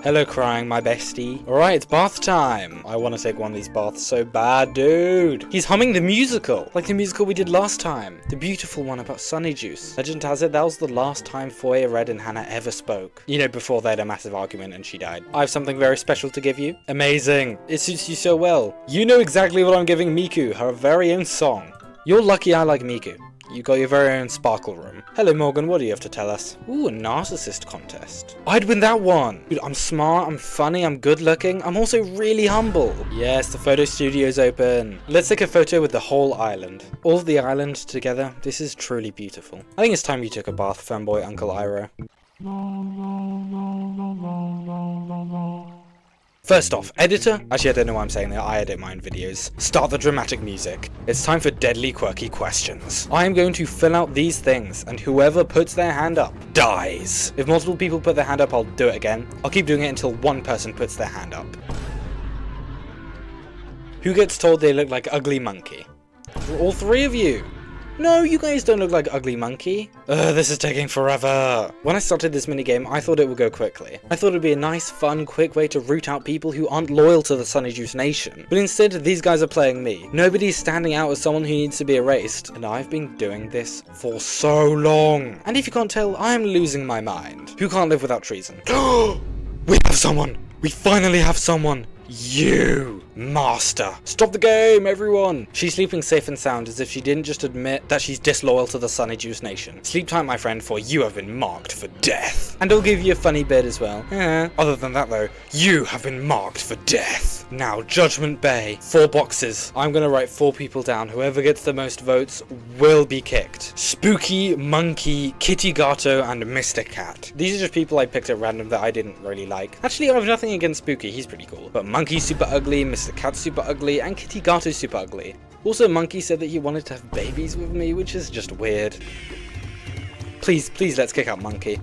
Hello crying, my bestie. Alright, it's bath time. I want to take one of these baths so bad, dude. He's humming the musical. Like the musical we did last time. The beautiful one about SunnyJuice. Legend has it that was the last time Foya, Red and Hannah ever spoke. You know, before they had a massive argument and she died. I have something very special to give you. Amazing. It suits you so well. You know exactly what I'm giving Miku, her very own song. You're lucky I like Miku. You got your very own sparkle room. Hello Morgan, what do you have to tell us? Ooh, a narcissist contest. I'd win that one. Dude, I'm smart, I'm funny, I'm good looking, I'm also really humble. Yes, the photo studio's open. Let's take a photo with the whole island. All of the island together. This is truly beautiful. I think it's time you took a bath, fanboy Uncle Iroh. First off, editor. Actually, I don't know why I'm saying that. I edit my own videos. Start the dramatic music. It's time for deadly quirky questions. I am going to fill out these things, and whoever puts their hand up dies. If multiple people put their hand up, I'll do it again. I'll keep doing it until one person puts their hand up. Who gets told they look like Ugly Monkey? All three of you. No, you guys don't look like Ugly Monkey. This is taking forever. When I started this minigame, I thought it would go quickly. I thought it'd be a nice, fun, quick way to root out people who aren't loyal to the SunnyJuice Nation. But instead, these guys are playing me. Nobody's standing out as someone who needs to be erased. And I've been doing this for so long. And if you can't tell, I'm losing my mind. Who can't live without treason? We have someone! We finally have someone! You, master. Stop the game, everyone. She's sleeping safe and sound as if she didn't just admit that she's disloyal to the SunnyJuice Nation. Sleep tight, my friend, for you have been marked for death. And I'll give you a funny bit as well. Other than that though, you have been marked for death. Now, Judgment Bay. 4 boxes. I'm gonna write 4 people down. Whoever gets the most votes will be kicked. Spooky, Monkey, Kitty Gato, and Mr. Cat. These are just people I picked at random that I didn't really like. Actually, I have nothing against Spooky. He's pretty cool. But Monkey's super ugly, Mr. Cat's super ugly, and Kitty Gato's super ugly. Also, Monkey said that he wanted to have babies with me, which is just weird. Please, let's kick out Monkey.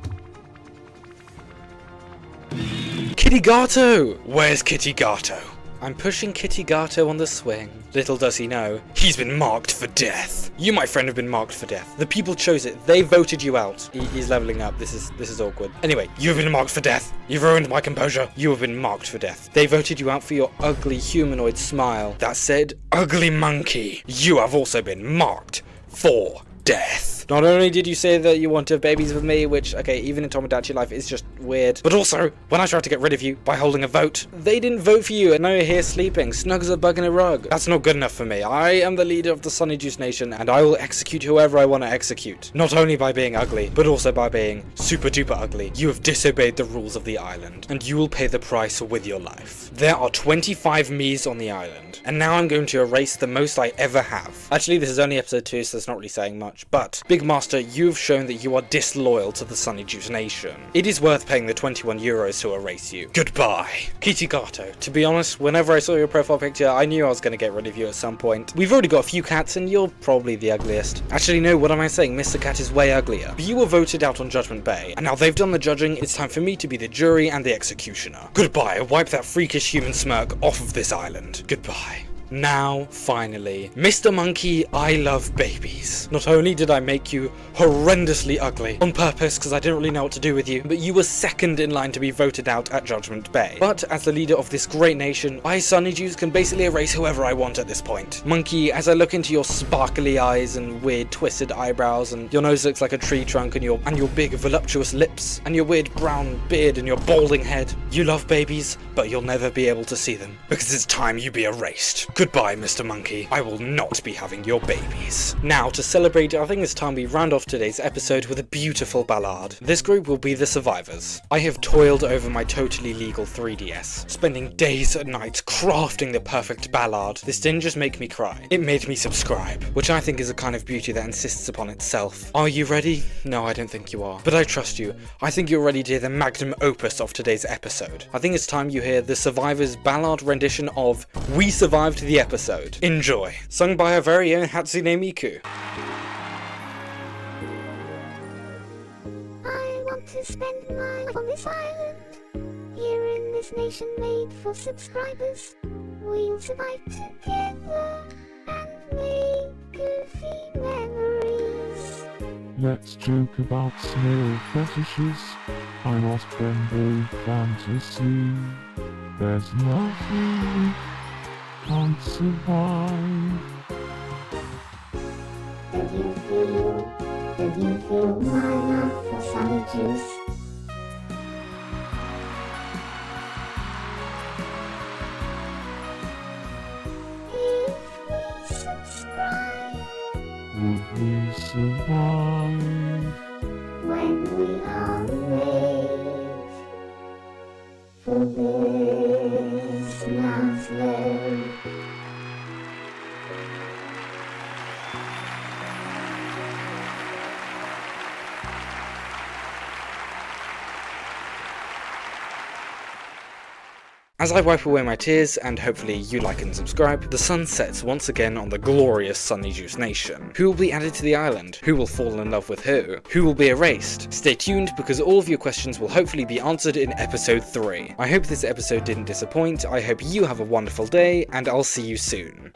Kitty Gato! Where's Kitty Gato? I'm pushing Kitty Gato on the swing. Little does he know, he's been marked for death. You, my friend, have been marked for death. The people chose it. They voted you out. He's leveling up. This is awkward. Anyway, you've been marked for death. You've ruined my composure. You have been marked for death. They voted you out for your ugly humanoid smile that said, Ugly Monkey. You have also been marked for death. Not only did you say that you want to have babies with me, which, okay, even in Tomodachi Life is just weird, but also, when I tried to get rid of you by holding a vote, they didn't vote for you, and now you're here sleeping, snug as a bug in a rug. That's not good enough for me. I am the leader of the SunnyJuice Nation, and I will execute whoever I want to execute. Not only by being ugly, but also by being super duper ugly. You have disobeyed the rules of the island, and you will pay the price with your life. There are 25 Miis on the island, and now I'm going to erase the most I ever have. Actually, this is only episode 2, so that's not really saying much, but Big Master, you've shown that you are disloyal to the SunnyJuice Nation. It is worth paying the 21 euros to erase you. Goodbye. Kitigato. To be honest, whenever I saw your profile picture, I knew I was going to get rid of you at some point. We've already got a few cats, and you're probably the ugliest. Actually, no, what am I saying? Mr. Cat is way uglier. But you were voted out on Judgment Bay, and now they've done the judging, it's time for me to be the jury and the executioner. Goodbye. Wipe that freakish human smirk off of this island. Goodbye. Now, finally, Mr. Monkey, I love babies. Not only did I make you horrendously ugly, on purpose because I didn't really know what to do with you, but you were second in line to be voted out at Judgment Bay. But as the leader of this great nation, I, SunnyJuice, can basically erase whoever I want at this point. Monkey, as I look into your sparkly eyes and weird twisted eyebrows, and your nose looks like a tree trunk, and your big voluptuous lips, and your weird brown beard and your balding head, you love babies, but you'll never be able to see them, because it's time you be erased. Goodbye, Mr. Monkey. I will not be having your babies. Now, to celebrate, I think it's time we round off today's episode with a beautiful ballad. This group will be the survivors. I have toiled over my totally legal 3DS, spending days and nights crafting the perfect ballad. This didn't just make me cry, it made me subscribe, which I think is a kind of beauty that insists upon itself. Are you ready? No, I don't think you are. But I trust you. I think you're ready to hear the magnum opus of today's episode. I think it's time you hear the survivors' ballad rendition of We Survived the Episode. Enjoy. Sung by our very own Hatsune Miku. I want to spend my life on this island. Here in this nation made for subscribers. We'll survive together and make goofy memories. Let's joke about snail fetishes. I lost Bembo fantasy. There's nothing we can't survive. Did you feel my love for SunnyJuice? If we subscribe, Would we survive? when we are made for this Nuzlocke. As I wipe away my tears, and hopefully you like and subscribe, the sun sets once again on the glorious SunnyJuice Nation. Who will be added to the island? Who will fall in love with who? Who will be erased? Stay tuned, because all of your questions will hopefully be answered in episode 3. I hope this episode didn't disappoint, I hope you have a wonderful day, and I'll see you soon.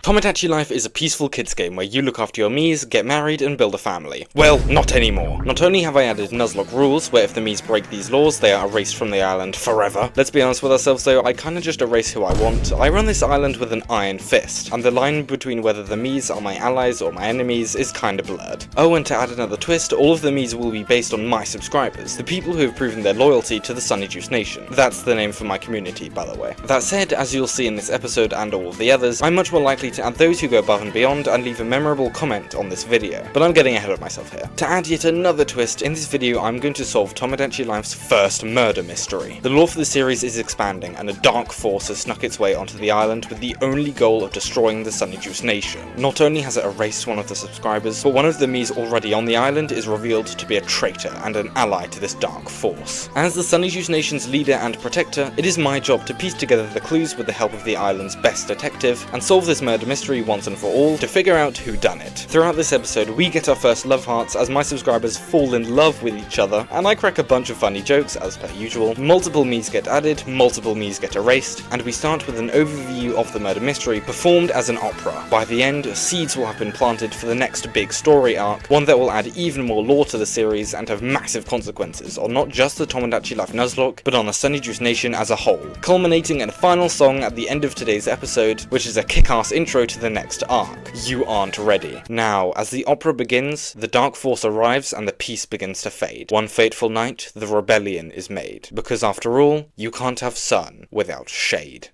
Tomodachi Life is a peaceful kids game where you look after your Miis, get married, and build a family. Well, not anymore. Not only have I added Nuzlocke rules, where if the Miis break these laws, they are erased from the island forever. Let's be honest with ourselves though, I kinda just erase who I want. I run this island with an iron fist, and the line between whether the Miis are my allies or my enemies is kinda blurred. Oh, and to add another twist, all of the Miis will be based on my subscribers, the people who have proven their loyalty to the SunnyJuice Nation. That's the name for my community, by the way. That said, as you'll see in this episode and all of the others, I'm much more likely to add those who go above and beyond and leave a memorable comment on this video, but I'm getting ahead of myself here. To add yet another twist, in this video I'm going to solve Tomodachi Life's first murder mystery. The lore for the series is expanding, and a dark force has snuck its way onto the island with the only goal of destroying the SunnyJuice Nation. Not only has it erased one of the subscribers, but one of the Miis already on the island is revealed to be a traitor and an ally to this dark force. As the SunnyJuice Nation's leader and protector, it is my job to piece together the clues with the help of the island's best detective, and solve this murder mystery once and for all to figure out who done it. Throughout this episode, we get our first love hearts as my subscribers fall in love with each other, and I crack a bunch of funny jokes as per usual. Multiple Miis get added, multiple Miis get erased, and we start with an overview of the murder mystery performed as an opera. By the end, seeds will have been planted for the next big story arc, one that will add even more lore to the series and have massive consequences on not just the Tomodachi Life Nuzlocke, but on the SunnyJuice Nation as a whole, culminating in a final song at the end of today's episode, which is a kick-ass intro intro to the next arc. You aren't ready. Now, as the opera begins, the dark force arrives and the peace begins to fade. One fateful night, the rebellion is made. Because after all, you can't have sun without shade.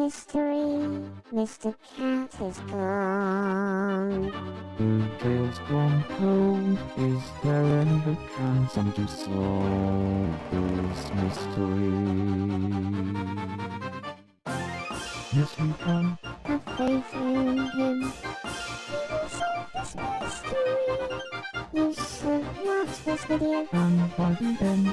Mystery. Mr. Cat is gone. The tale's gone cold. Is there any that can some to solve this mystery? Yes, we can. Have faith in him. He will solve this mystery. You should watch this video. And by the end,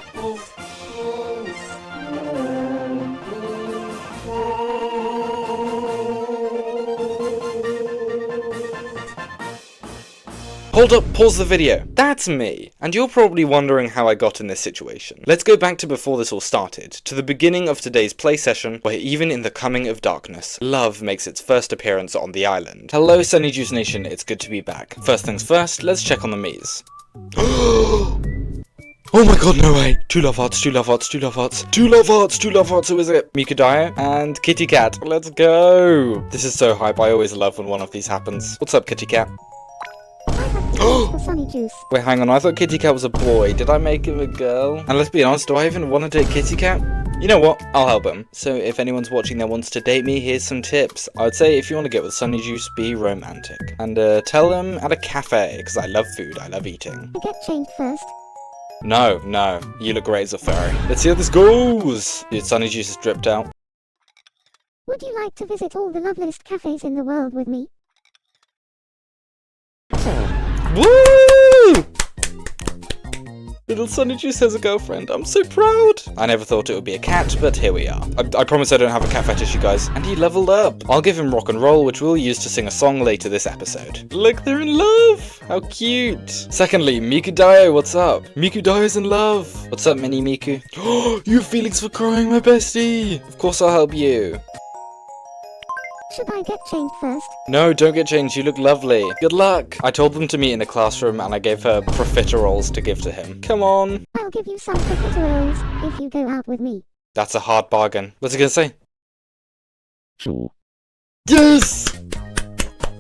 Hold up, pause the video. That's me. And you're probably wondering how I got in this situation. Let's go back to before this all started, to the beginning of today's play session, where even in the coming of darkness, love makes its first appearance on the island. Hello SunnyJuice Nation, it's good to be back. First things first, let's check on the Miis. Oh my god, no way! Two love hearts, two love hearts, two love hearts, two love hearts, two love hearts, who is it? Mikudayo and Kitty Cat, let's go! This is so hype, I always love when one of these happens. What's up, Kitty Cat? For SunnyJuice. Wait, hang on, I thought Kitty Cat was a boy. Did I make him a girl? And let's be honest, do I even want to date Kitty Cat? You know what? I'll help him. So if anyone's watching that wants to date me, here's some tips. I would say if you want to get with SunnyJuice, be romantic. And tell them at a cafe, because I love food, I love eating. Get changed first. No, you look great as a fairy. Let's see how this goes! Dude, SunnyJuice is dripped out. Would you like to visit all the loveliest cafes in the world with me? Woo! Little SunnyJuice has a girlfriend. I'm so proud. I never thought it would be a cat, but here we are. I promise I don't have a cat fetish, you guys. And he leveled up. I'll give him rock and roll, which we'll use to sing a song later this episode. Look, they're in love. How cute. Secondly, Mikudayo, what's up? Mikudayo's in love. What's up, mini Miku? Oh, you have feelings for crying, my bestie. Of course I'll help you. Should I get changed first? No, don't get changed, you look lovely. Good luck! I told them to meet in a classroom and I gave her profiteroles to give to him. Come on! I'll give you some profiteroles if you go out with me. That's a hard bargain. What's he gonna say? sure. Yes!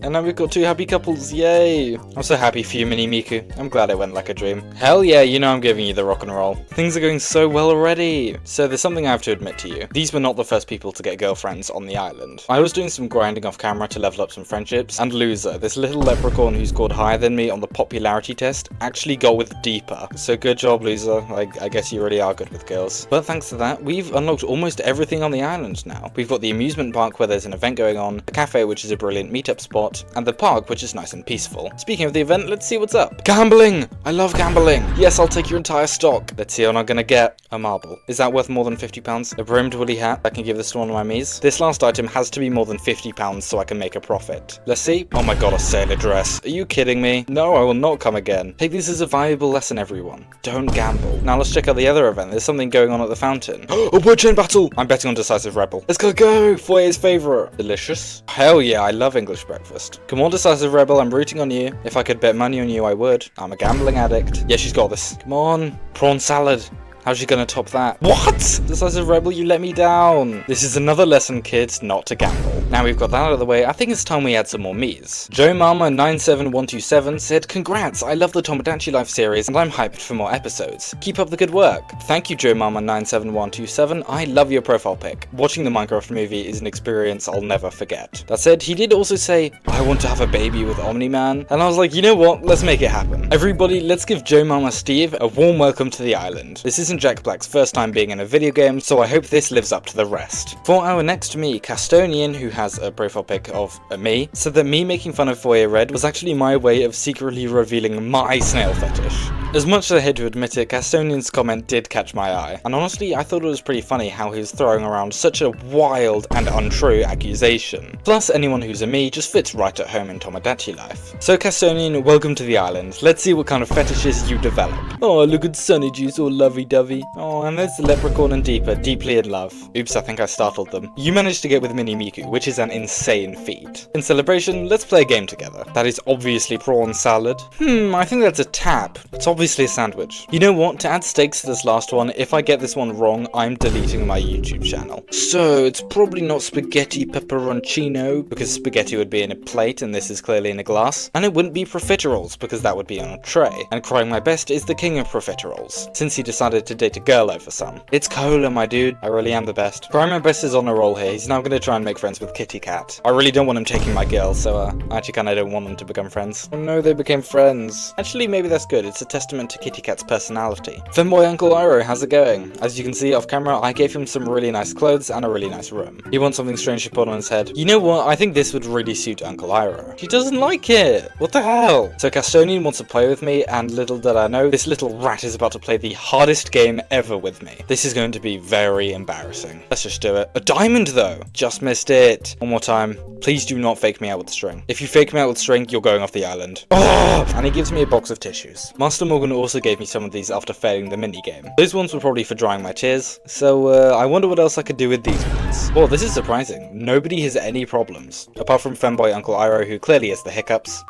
And now we've got two happy couples, yay! I'm so happy for you, Mini Miku. I'm glad it went like a dream. Hell yeah, you know I'm giving you the rock and roll. Things are going so well already. So there's something I have to admit to you. These were not the first people to get girlfriends on the island. I was doing some grinding off camera to level up some friendships, and Loser, this little leprechaun who scored higher than me on the popularity test, actually got with Deeper. So good job, Loser. I guess you really are good with girls. But thanks to that, we've unlocked almost everything on the island now. We've got the amusement park where there's an event going on, the cafe which is a brilliant meetup spot, and the park which is nice and peaceful. Speaking of the event, let's see what's up. Gambling! I love gambling! Yes, I'll take your entire stock. Let's see what I'm gonna get. A marble. Is that worth more than £50? A brimmed woolly hat. I can give this to one of my Miis. This last item has to be more than £50 so I can make a profit. Let's see. Oh my god, a sailor dress. Are you kidding me? No, I will not come again. Take this as a valuable lesson, everyone. Don't gamble. Now let's check out the other event. There's something going on at the fountain. A word chain battle! I'm betting on Decisive Rebel. Let's go! Foyer's favourite. Delicious. Hell yeah, I love English breakfast. Come on, Decisive Rebel, I'm rooting on you. If I could bet money on you, I would. I'm a gambling addict. Yeah, she's got this. Come on. Prawn salad. How's she gonna top that? What? Decisive Rebel, you let me down. This is another lesson, kids, not to gamble. Now we've got that out of the way, I think it's time we add some more Miis. Joe Mama 97127 said, "Congrats, I love the Tomodachi Life series and I'm hyped for more episodes. Keep up the good work." Thank you, Joe Mama 97127. I love your profile pic. Watching the Minecraft movie is an experience I'll never forget. That said, he did also say, "I want to have a baby with Omni-Man." And I was like, you know what? Let's make it happen. Everybody, let's give Joe Mama Steve a warm welcome to the island. This isn't Jack Black's first time being in a video game, so I hope this lives up to the rest. For our next Mii, Castonian, who has a profile pic of me, said that me making fun of Foyer Red was actually my way of secretly revealing my snail fetish. As much as I hate to admit it, Castonian's comment did catch my eye, and honestly I thought it was pretty funny how he was throwing around such a wild and untrue accusation. Plus, anyone who's a me just fits right at home in Tomodachi Life. So Castonian, welcome to the island. Let's see what kind of fetishes you develop. Oh, look at SunnyJuice all lovey-dovey. Oh, and there's the leprechaun and Deeper, deeply in love. Oops, I think I startled them. You managed to get with Mini Miku, which is an insane feat. In celebration, let's play a game together. That is obviously prawn salad. I think that's a tap. It's obviously a sandwich. You know what? To add stakes to this last one, if I get this one wrong, I'm deleting my YouTube channel. So, it's probably not spaghetti pepperoncino, because spaghetti would be in a plate and this is clearly in a glass. And it wouldn't be profiteroles, because that would be on a tray. And crying my best is the king of profiteroles, since he decided to date a girl over some. It's cola, my dude. I really am the best. Crying my best is on a roll here. He's now gonna try and make friends with Kitty Cat. I really don't want him taking my girl, so I actually kinda don't want them to become friends. Oh no, they became friends. Actually, maybe that's good. It's a testament to Kitty Cat's personality. Femboy Uncle Iroh, how's it going? As you can see off camera, I gave him some really nice clothes and a really nice room. He wants something strange to put on his head. You know what? I think this would really suit Uncle Iroh. He doesn't like it. What the hell? So Castonian wants to play with me, and little did I know, this little rat is about to play the hardest game ever with me. This is going to be very embarrassing. Let's just do it. A diamond though. Just missed it. One more time. Please do not fake me out with string. If you fake me out with string, you're going off the island. Oh! And he gives me a box of tissues. Master Morgan also gave me some of these after failing the minigame. Those ones were probably for drying my tears, so I wonder what else I could do with these ones. Oh, this is surprising. Nobody has any problems, apart from Femboy Uncle Iroh, who clearly has the hiccups.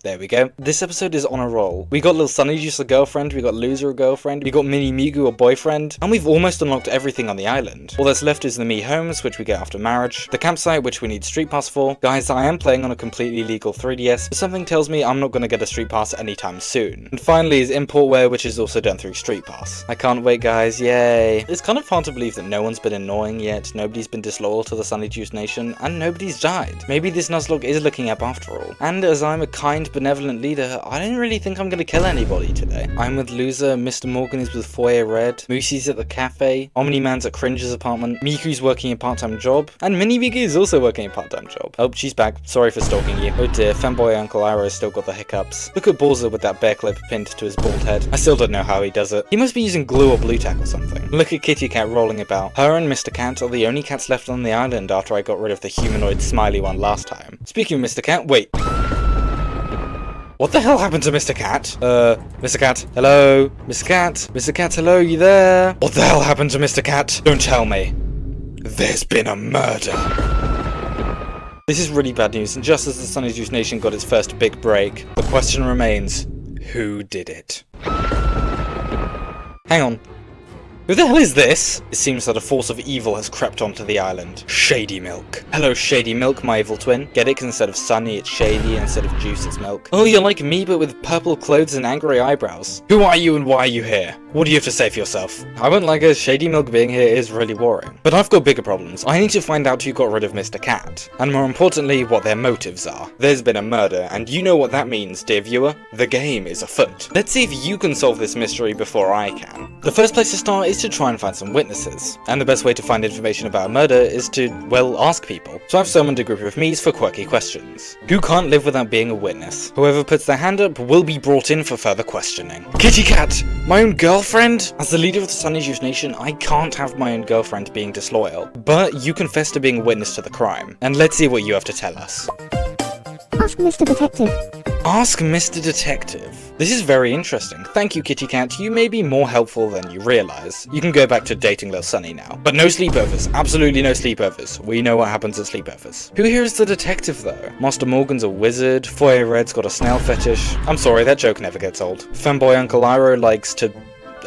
There we go. This episode is on a roll. We got little SunnyJuice a girlfriend, we got Loser a girlfriend, we got Mini Miku a boyfriend, and we've almost unlocked everything on the island. All that's left is the Mii homes, which we get after marriage, the campsite, which we need Street Pass for. Guys, I am playing on a completely legal 3DS, but something tells me I'm not going to get a Street Pass anytime soon. And finally is Importware, which is also done through Street Pass. I can't wait, guys, yay. It's kind of hard to believe that no one's been annoying yet, nobody's been disloyal to the SunnyJuice Nation, and nobody's died. Maybe this Nuzlocke is looking up after all. And as I'm a kind, benevolent leader, I don't really think I'm gonna kill anybody today. I'm with Loser, Mr. Morgan is with Foyer Red, Moosie's at the cafe, Omni-Man's at Cringe's apartment, Miku's working a part-time job, and Mini Miku is also working a part-time job. Oh, she's back. Sorry for stalking you. Oh dear, Femboy Uncle Iroh's still got the hiccups. Look at Borza with that bear clip pinned to his bald head. I still don't know how he does it. He must be using glue or blue tack or something. Look at Kitty Cat rolling about. Her and Mr. Cat are the only cats left on the island after I got rid of the humanoid smiley one last time. Speaking of Mr. Cat, wait. What the hell happened to Mr. Cat? Mr. Cat, hello? Mr. Cat? Mr. Cat, hello, you there? What the hell happened to Mr. Cat? Don't tell me. There's been a murder. This is really bad news, and just as the SunnyJuice Nation got its first big break, the question remains, who did it? Hang on. Who the hell is this? It seems that a force of evil has crept onto the island. Shady Milk. Hello, Shady Milk, my evil twin. Get it? 'Cause instead of Sunny, it's Shady, and instead of Juice, it's Milk. Oh, you're like me, but with purple clothes and angry eyebrows. Who are you and why are you here? What do you have to say for yourself? I won't like it, Shady Milk being here is really worrying. But I've got bigger problems. I need to find out who got rid of Mr. Cat. And more importantly, what their motives are. There's been a murder, and you know what that means, dear viewer. The game is afoot. Let's see if you can solve this mystery before I can. The first place to start is to try and find some witnesses. And the best way to find information about a murder is to, well, ask people. So I've summoned a group of Miis for quirky questions. Who can't live without being a witness? Whoever puts their hand up will be brought in for further questioning. Kitty Cat! My own girlfriend? As the leader of the SunnyJuice Nation, I can't have my own girlfriend being disloyal. But you confess to being a witness to the crime. And let's see what you have to tell us. Ask Mr. Detective. Ask Mr. Detective. This is very interesting. Thank you, Kitty Cat. You may be more helpful than you realise. You can go back to dating Lil Sunny now. But no sleepovers. Absolutely no sleepovers. We know what happens at sleepovers. Who here is the detective, though? Master Morgan's a wizard. Foyer Red's got a snail fetish. I'm sorry, that joke never gets old. Femboy Uncle Iroh likes to...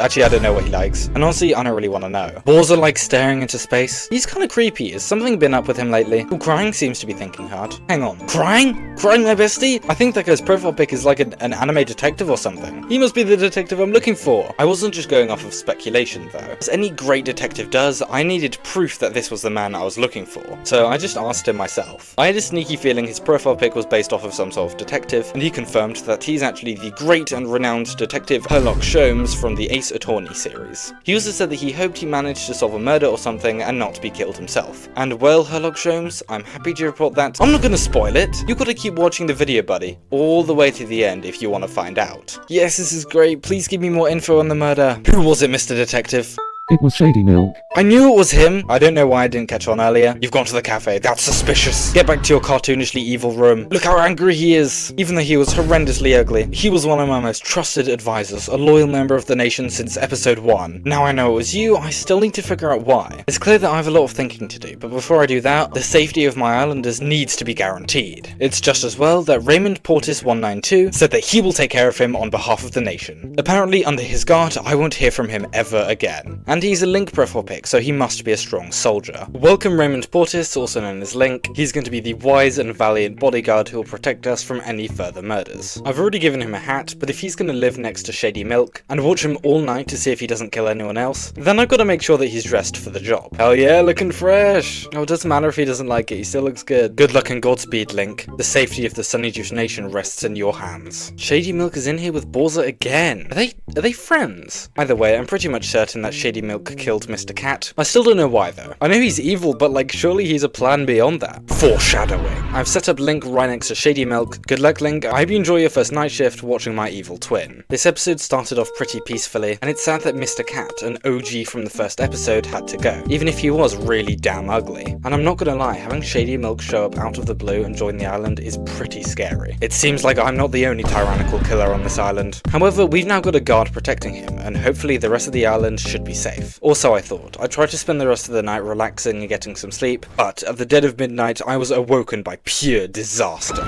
Actually, I don't know what he likes. And honestly, I don't really want to know. Borza likes staring into space. He's kind of creepy. Has something been up with him lately? Oh, Crying seems to be thinking hard. Hang on. Crying? Crying, my bestie? I think that guy's profile pic is like an anime detective or something. He must be the detective I'm looking for. I wasn't just going off of speculation, though. As any great detective does, I needed proof that this was the man I was looking for. So I just asked him myself. I had a sneaky feeling his profile pic was based off of some sort of detective, and he confirmed that he's actually the great and renowned detective Herlock Sholmes from the Police Attorney series. He also said that he hoped he managed to solve a murder or something and not be killed himself. And well, Herlock Sholmes, I'm happy to report that I'm not gonna spoil it. You gotta keep watching the video, buddy, all the way to the end if you want to find out. Yes, this is great. Please give me more info on the murder. Who was it, Mr. Detective? It was Shady Milk. I knew it was him. I don't know why I didn't catch on earlier. You've gone to the cafe. That's suspicious. Get back to your cartoonishly evil room. Look how angry he is. Even though he was horrendously ugly, he was one of my most trusted advisors, a loyal member of the nation since episode 1. Now I know it was you, I still need to figure out why. It's clear that I have a lot of thinking to do, but before I do that, the safety of my islanders needs to be guaranteed. It's just as well that Raymond Portis 192 said that he will take care of him on behalf of the nation. Apparently, under his guard, I won't hear from him ever again. And he's a Link profile pic, so he must be a strong soldier. Welcome Raymond Portis, also known as Link. He's going to be the wise and valiant bodyguard who will protect us from any further murders. I've already given him a hat, but if he's going to live next to Shady Milk and watch him all night to see if he doesn't kill anyone else, then I've got to make sure that he's dressed for the job. Hell yeah, looking fresh! Oh, it doesn't matter if he doesn't like it, he still looks good. Good luck and Godspeed, Link. The safety of the SunnyJuice Nation rests in your hands. Shady Milk is in here with Borza again. Are they friends? Either way, I'm pretty much certain that Shady Milk killed Mr. Cat. I still don't know why though. I know he's evil, but like surely he's a plan beyond that. Foreshadowing. I've set up Link right next to Shady Milk. Good luck, Link. I hope you enjoy your first night shift watching my evil twin. This episode started off pretty peacefully, and it's sad that Mr. Cat, an OG from the first episode, had to go, even if he was really damn ugly. And I'm not gonna lie, having Shady Milk show up out of the blue and join the island is pretty scary. It seems like I'm not the only tyrannical killer on this island. However, we've now got a guard protecting him, and hopefully the rest of the island should be safe. Also, I thought I'd try to spend the rest of the night relaxing and getting some sleep, but at the dead of midnight I was awoken by pure disaster.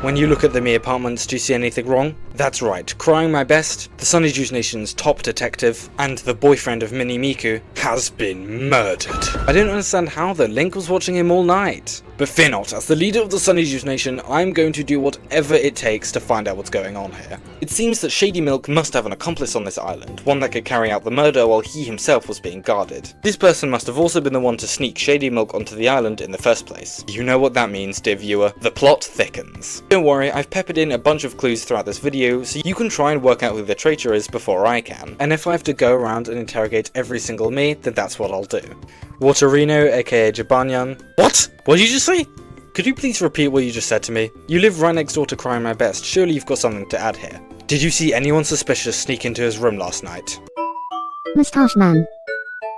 When you look at the Miis apartments, do you see anything wrong? That's right, Crying My Best, the SunnyJuice Nation's top detective, and the boyfriend of Mini Miku, has been murdered. I don't understand how though, Link was watching him all night. But fear not, as the leader of the SunnyJuice Nation, I'm going to do whatever it takes to find out what's going on here. It seems that Shady Milk must have an accomplice on this island, one that could carry out the murder while he himself was being guarded. This person must have also been the one to sneak Shady Milk onto the island in the first place. You know what that means, dear viewer. The plot thickens. Don't worry, I've peppered in a bunch of clues throughout this video, so you can try and work out who the traitor is before I can. And if I have to go around and interrogate every single Miis, then that's what I'll do. Waterino, aka Jabanyan. What? What did you just say? Could you please repeat what you just said to me? You live right next door to Crying My Best, surely you've got something to add here. Did you see anyone suspicious sneak into his room last night? Moustache Man.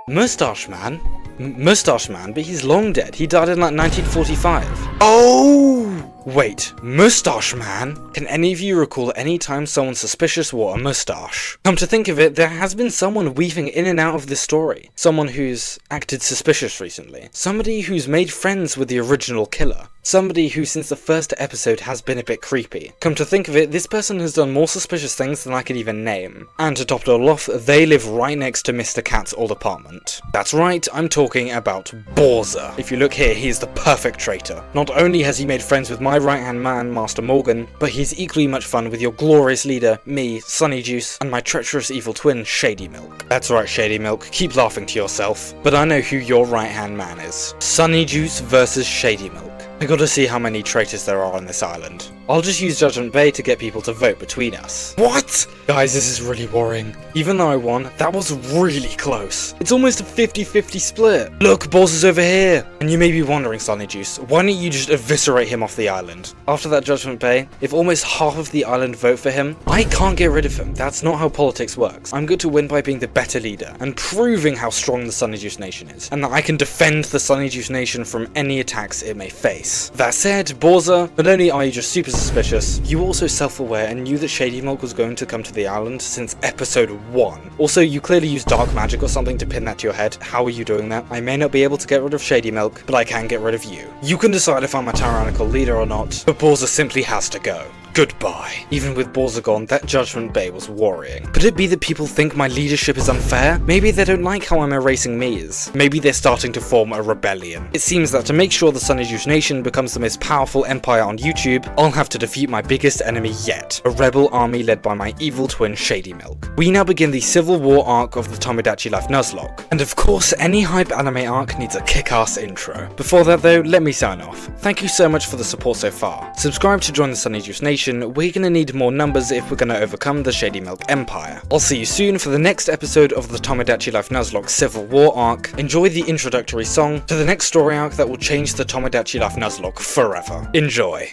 Moustache Man? Moustache Man, but he's long dead. He died in like 1945. Oh! Wait, Moustache Man? Can any of you recall any time someone suspicious wore a moustache? Come to think of it, there has been someone weaving in and out of this story. Someone who's acted suspicious recently. Somebody who's made friends with the original killer. Somebody who since the first episode has been a bit creepy. Come to think of it, this person has done more suspicious things than I could even name. And to top it all off, they live right next to Mr. Cat's old apartment. That's right, I'm talking about Borza. If you look here, he's the perfect traitor. Not only has he made friends with my right-hand man, Master Morgan, but he's equally much fun with your glorious leader, me, SunnyJuice, and my treacherous evil twin, Shady Milk. That's right, Shady Milk, keep laughing to yourself. But I know who your right-hand man is. SunnyJuice versus Shady Milk. I gotta see how many traitors there are on this island. I'll just use Judgment Bay to get people to vote between us. What? Guys, this is really worrying. Even though I won, that was really close. It's almost a 50-50 split. Look, Boss is over here. And you may be wondering, SunnyJuice, why don't you just eviscerate him off the island? After that Judgment Bay, if almost half of the island vote for him, I can't get rid of him. That's not how politics works. I'm going to win by being the better leader and proving how strong the SunnyJuice Nation is, and that I can defend the SunnyJuice Nation from any attacks it may face. That said, Borza, not only are you just super suspicious, you were also self-aware and knew that Shady Milk was going to come to the island since episode 1. Also, you clearly used dark magic or something to pin that to your head. How are you doing that? I may not be able to get rid of Shady Milk, but I can get rid of you. You can decide if I'm a tyrannical leader or not, but Borza simply has to go. Goodbye. Even with Borza gone, that Judgment Bay was worrying. Could it be that people think my leadership is unfair? Maybe they don't like how I'm erasing Miis. Maybe they're starting to form a rebellion. It seems that to make sure the SunnyJuice Nation becomes the most powerful empire on YouTube, I'll have to defeat my biggest enemy yet, a rebel army led by my evil twin Shady Milk. We now begin the Civil War arc of the Tomodachi Life Nuzlocke. And of course, any hype anime arc needs a kick-ass intro. Before that though, let me sign off. Thank you so much for the support so far. Subscribe to join the SunnyJuice Nation, Nation, we're gonna need more numbers if we're gonna overcome the Shady Milk Empire. I'll see you soon for the next episode of the Tomodachi Life Nuzlocke Civil War arc. Enjoy the introductory song to the next story arc that will change the Tomodachi Life Nuzlocke forever. Enjoy.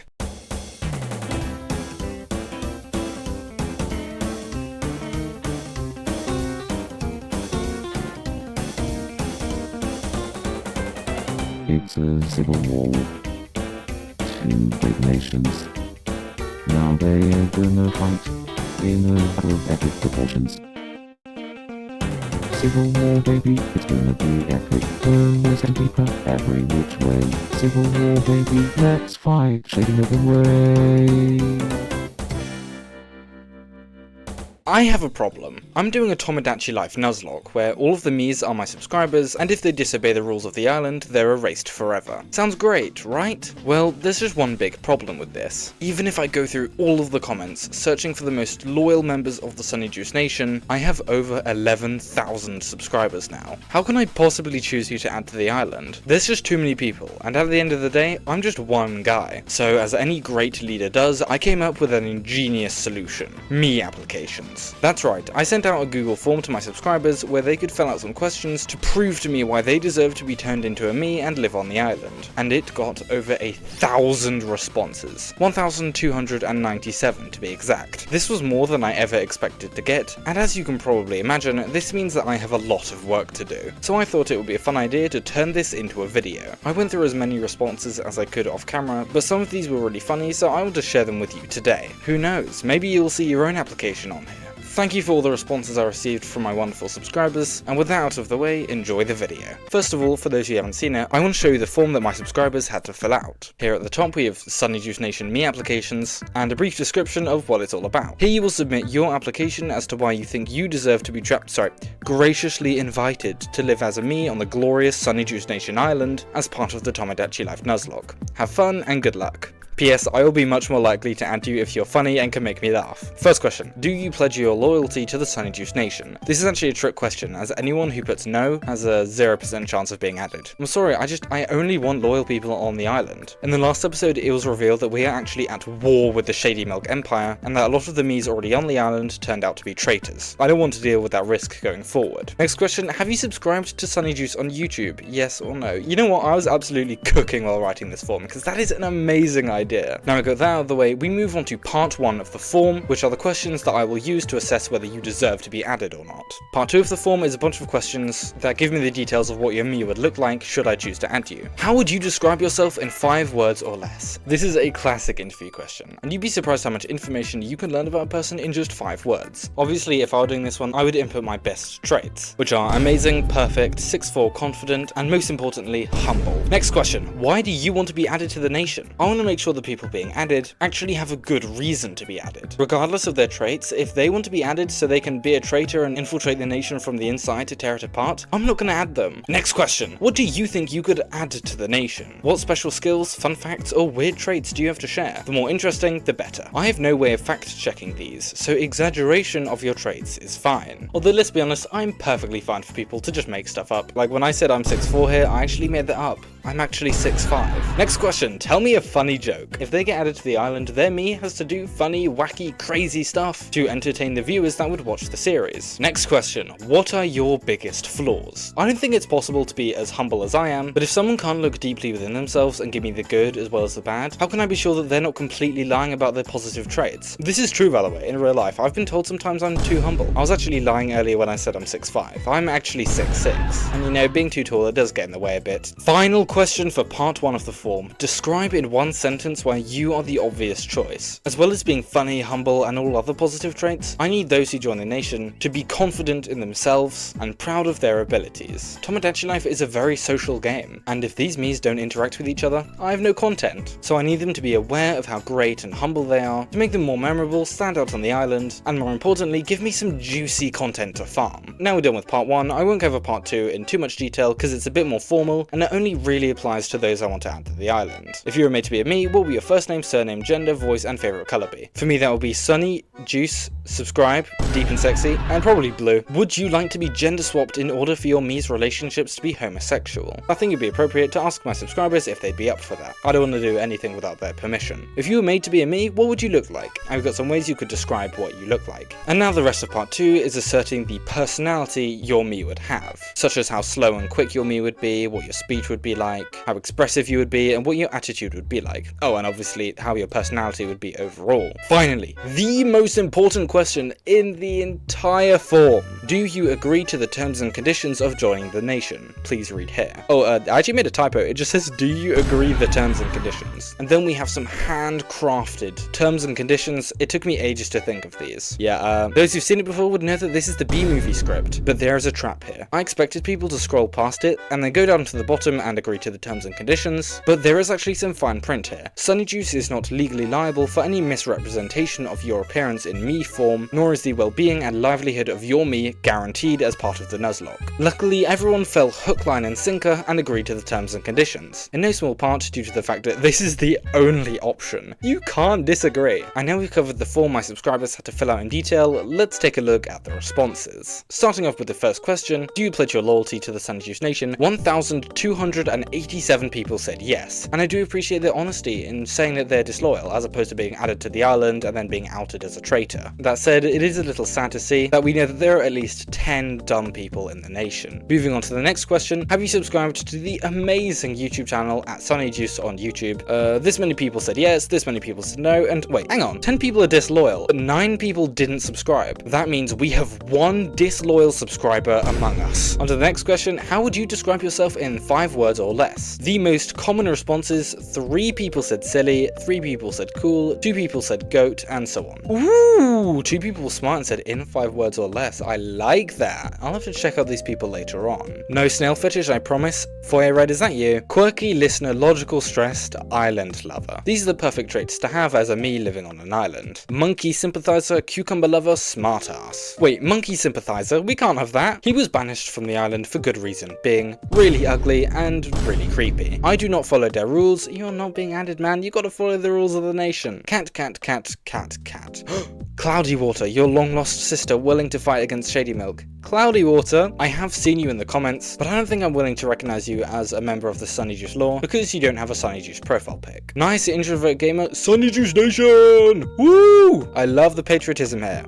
It's a civil war. Two big nations. Now they're gonna fight in epic proportions. Civil war, baby, it's gonna be epic. Turns and deeper every which way. Civil war, baby, let's fight. Shady Milk away. I have a problem. I'm doing a Tomodachi Life Nuzlocke, where all of the Miis are my subscribers, and if they disobey the rules of the island, they're erased forever. Sounds great, right? Well, there's just one big problem with this. Even if I go through all of the comments, searching for the most loyal members of the SunnyJuice Nation, I have over 11,000 subscribers now. How can I possibly choose who to add to the island? There's just too many people, and at the end of the day, I'm just one guy. So, as any great leader does, I came up with an ingenious solution. Me applications. That's right, I sent out a Google form to my subscribers where they could fill out some questions to prove to me why they deserve to be turned into a Mii and live on the island. And it got over 1,000 responses. 1,297 to be exact. This was more than I ever expected to get, and as you can probably imagine, this means that I have a lot of work to do. So I thought it would be a fun idea to turn this into a video. I went through as many responses as I could off camera, but some of these were really funny, so I will just share them with you today. Who knows, maybe you'll see your own application on here. Thank you for all the responses I received from my wonderful subscribers, and with that out of the way, enjoy the video. First of all, for those who haven't seen it, I want to show you the form that my subscribers had to fill out. Here at the top we have SunnyJuice Nation Mii applications, and a brief description of what it's all about. Here you will submit your application as to why you think you deserve to be graciously invited to live as a Mii on the glorious SunnyJuice Nation island as part of the Tomodachi Life Nuzlocke. Have fun and good luck. P.S. I will be much more likely to add you if you're funny and can make me laugh. First question, do you pledge your loyalty to the SunnyJuice Nation? This is actually a trick question, as anyone who puts no has a 0% chance of being added. I'm sorry, I only want loyal people on the island. In the last episode, it was revealed that we are actually at war with the Shady Milk Empire, and that a lot of the Miis already on the island turned out to be traitors. I don't want to deal with that risk going forward. Next question, have you subscribed to SunnyJuice on YouTube? Yes or no? You know what, I was absolutely cooking while writing this form, because that is an amazing idea. Now I got that out of the way, we move on to part 1 of the form, which are the questions that I will use to assess whether you deserve to be added or not. Part 2 of the form is a bunch of questions that give me the details of what your Mii would look like should I choose to add you. How would you describe yourself in 5 words or less? This is a classic interview question, and you'd be surprised how much information you can learn about a person in just 5 words. Obviously, if I were doing this one, I would input my best traits, which are amazing, perfect, 6'4", confident, and most importantly, humble. Next question, why do you want to be added to the nation? I want to make sure the people being added actually have a good reason to be added. Regardless of their traits, if they want to be added so they can be a traitor and infiltrate the nation from the inside to tear it apart, I'm not going to add them. Next question, what do you think you could add to the nation? What special skills, fun facts, or weird traits do you have to share? The more interesting, the better. I have no way of fact checking these, so exaggeration of your traits is fine. Although let's be honest, I'm perfectly fine for people to just make stuff up. Like when I said I'm 6'4" here, I actually made that up. I'm actually 6'5". Next question, tell me a funny joke. If they get added to the island, their Mii has to do funny, wacky, crazy stuff to entertain the viewers that would watch the series. Next question, what are your biggest flaws? I don't think it's possible to be as humble as I am, but if someone can't look deeply within themselves and give me the good as well as the bad, how can I be sure that they're not completely lying about their positive traits? This is true, by the way. In real life, I've been told sometimes I'm too humble. I was actually lying earlier when I said I'm 6'5". I'm actually 6'6". And you know, being too tall, it does get in the way a bit. Final question for part 1 of the form. Describe in one sentence why you are the obvious choice. As well as being funny, humble, and all other positive traits, I need those who join the nation to be confident in themselves and proud of their abilities. Tomodachi Life is a very social game, and if these Miis don't interact with each other, I have no content. So I need them to be aware of how great and humble they are, to make them more memorable, stand out on the island, and more importantly, give me some juicy content to farm. Now we're done with part 1, I won't cover part 2 in too much detail because it's a bit more formal and it only really applies to those I want to add to the island. If you were made to be a me, what will your first name, surname, gender, voice and favourite colour be? For me that will be SunnyJuice, subscribe, deep and sexy, and probably blue. Would you like to be gender swapped in order for your Miis relationships to be homosexual? I think it'd be appropriate to ask my subscribers if they'd be up for that. I don't want to do anything without their permission. If you were made to be a me, what would you look like? I've got some ways you could describe what you look like. And now the rest of part 2 is asserting the personality your me would have, such as how slow and quick your me would be, what your speech would be like, how expressive you would be, and what your attitude would be like. Oh, and obviously how your personality would be overall. Finally, the most important question in the entire form. Do you agree to the terms and conditions of joining the nation? Please read here. Oh, I actually made a typo. It just says, do you agree the terms and conditions? And then we have some handcrafted terms and conditions. It took me ages to think of these. Yeah, those who've seen it before would know that this is the B-movie script, but there is a trap here. I expected people to scroll past it and then go down to the bottom and agree to the terms and conditions, but there is actually some fine print here. SunnyJuice is not legally liable for any misrepresentation of your appearance in me form, nor is the well-being and livelihood of your me guaranteed as part of the Nuzlocke. Luckily, everyone fell hook, line and sinker and agreed to the terms and conditions, in no small part due to the fact that this is the only option. You can't disagree. I know we've covered the form my subscribers had to fill out in detail, let's take a look at the responses. Starting off with the first question, do you pledge your loyalty to the SunnyJuice Nation? 1,287 people said yes, and I do appreciate their honesty in saying that they're disloyal, as opposed to being added to the island and then being outed as a traitor. That said, it is a little sad to see that we know that there are at least 10 dumb people in the nation. Moving on to the next question, have you subscribed to the amazing YouTube channel at SunnyJuice on YouTube? This many people said yes, this many people said no, and wait, hang on, 10 people are disloyal, but 9 people didn't subscribe. That means we have 1 disloyal subscriber among us. On to the next question, how would you describe yourself in 5 words or less? The most common responses, 3 people said silly, 3 people said cool, 2 people said goat, and so on. Ooh, 2 people were smart and said in 5 words or less. I like that. I'll have to check out these people later on. No snail fetish, I promise. Foyer Red, is that you? Quirky, listener, logical, stressed, island lover. These are the perfect traits to have as a me living on an island. Monkey sympathizer, cucumber lover, smartass. Wait, monkey sympathizer? We can't have that. He was banished from the island for good reason, being really ugly and really creepy. I do not follow their rules. You're not being added, man. You gotta follow the rules of the nation. Cat, cat, cat, cat, cat. Cloudy Water, your long lost sister willing to fight against Shady Milk. Cloudy Water, I have seen you in the comments, but I don't think I'm willing to recognize you as a member of the SunnyJuice lore because you don't have a SunnyJuice profile pic. Nice introvert gamer, SunnyJuice Nation! Woo! I love the patriotism here.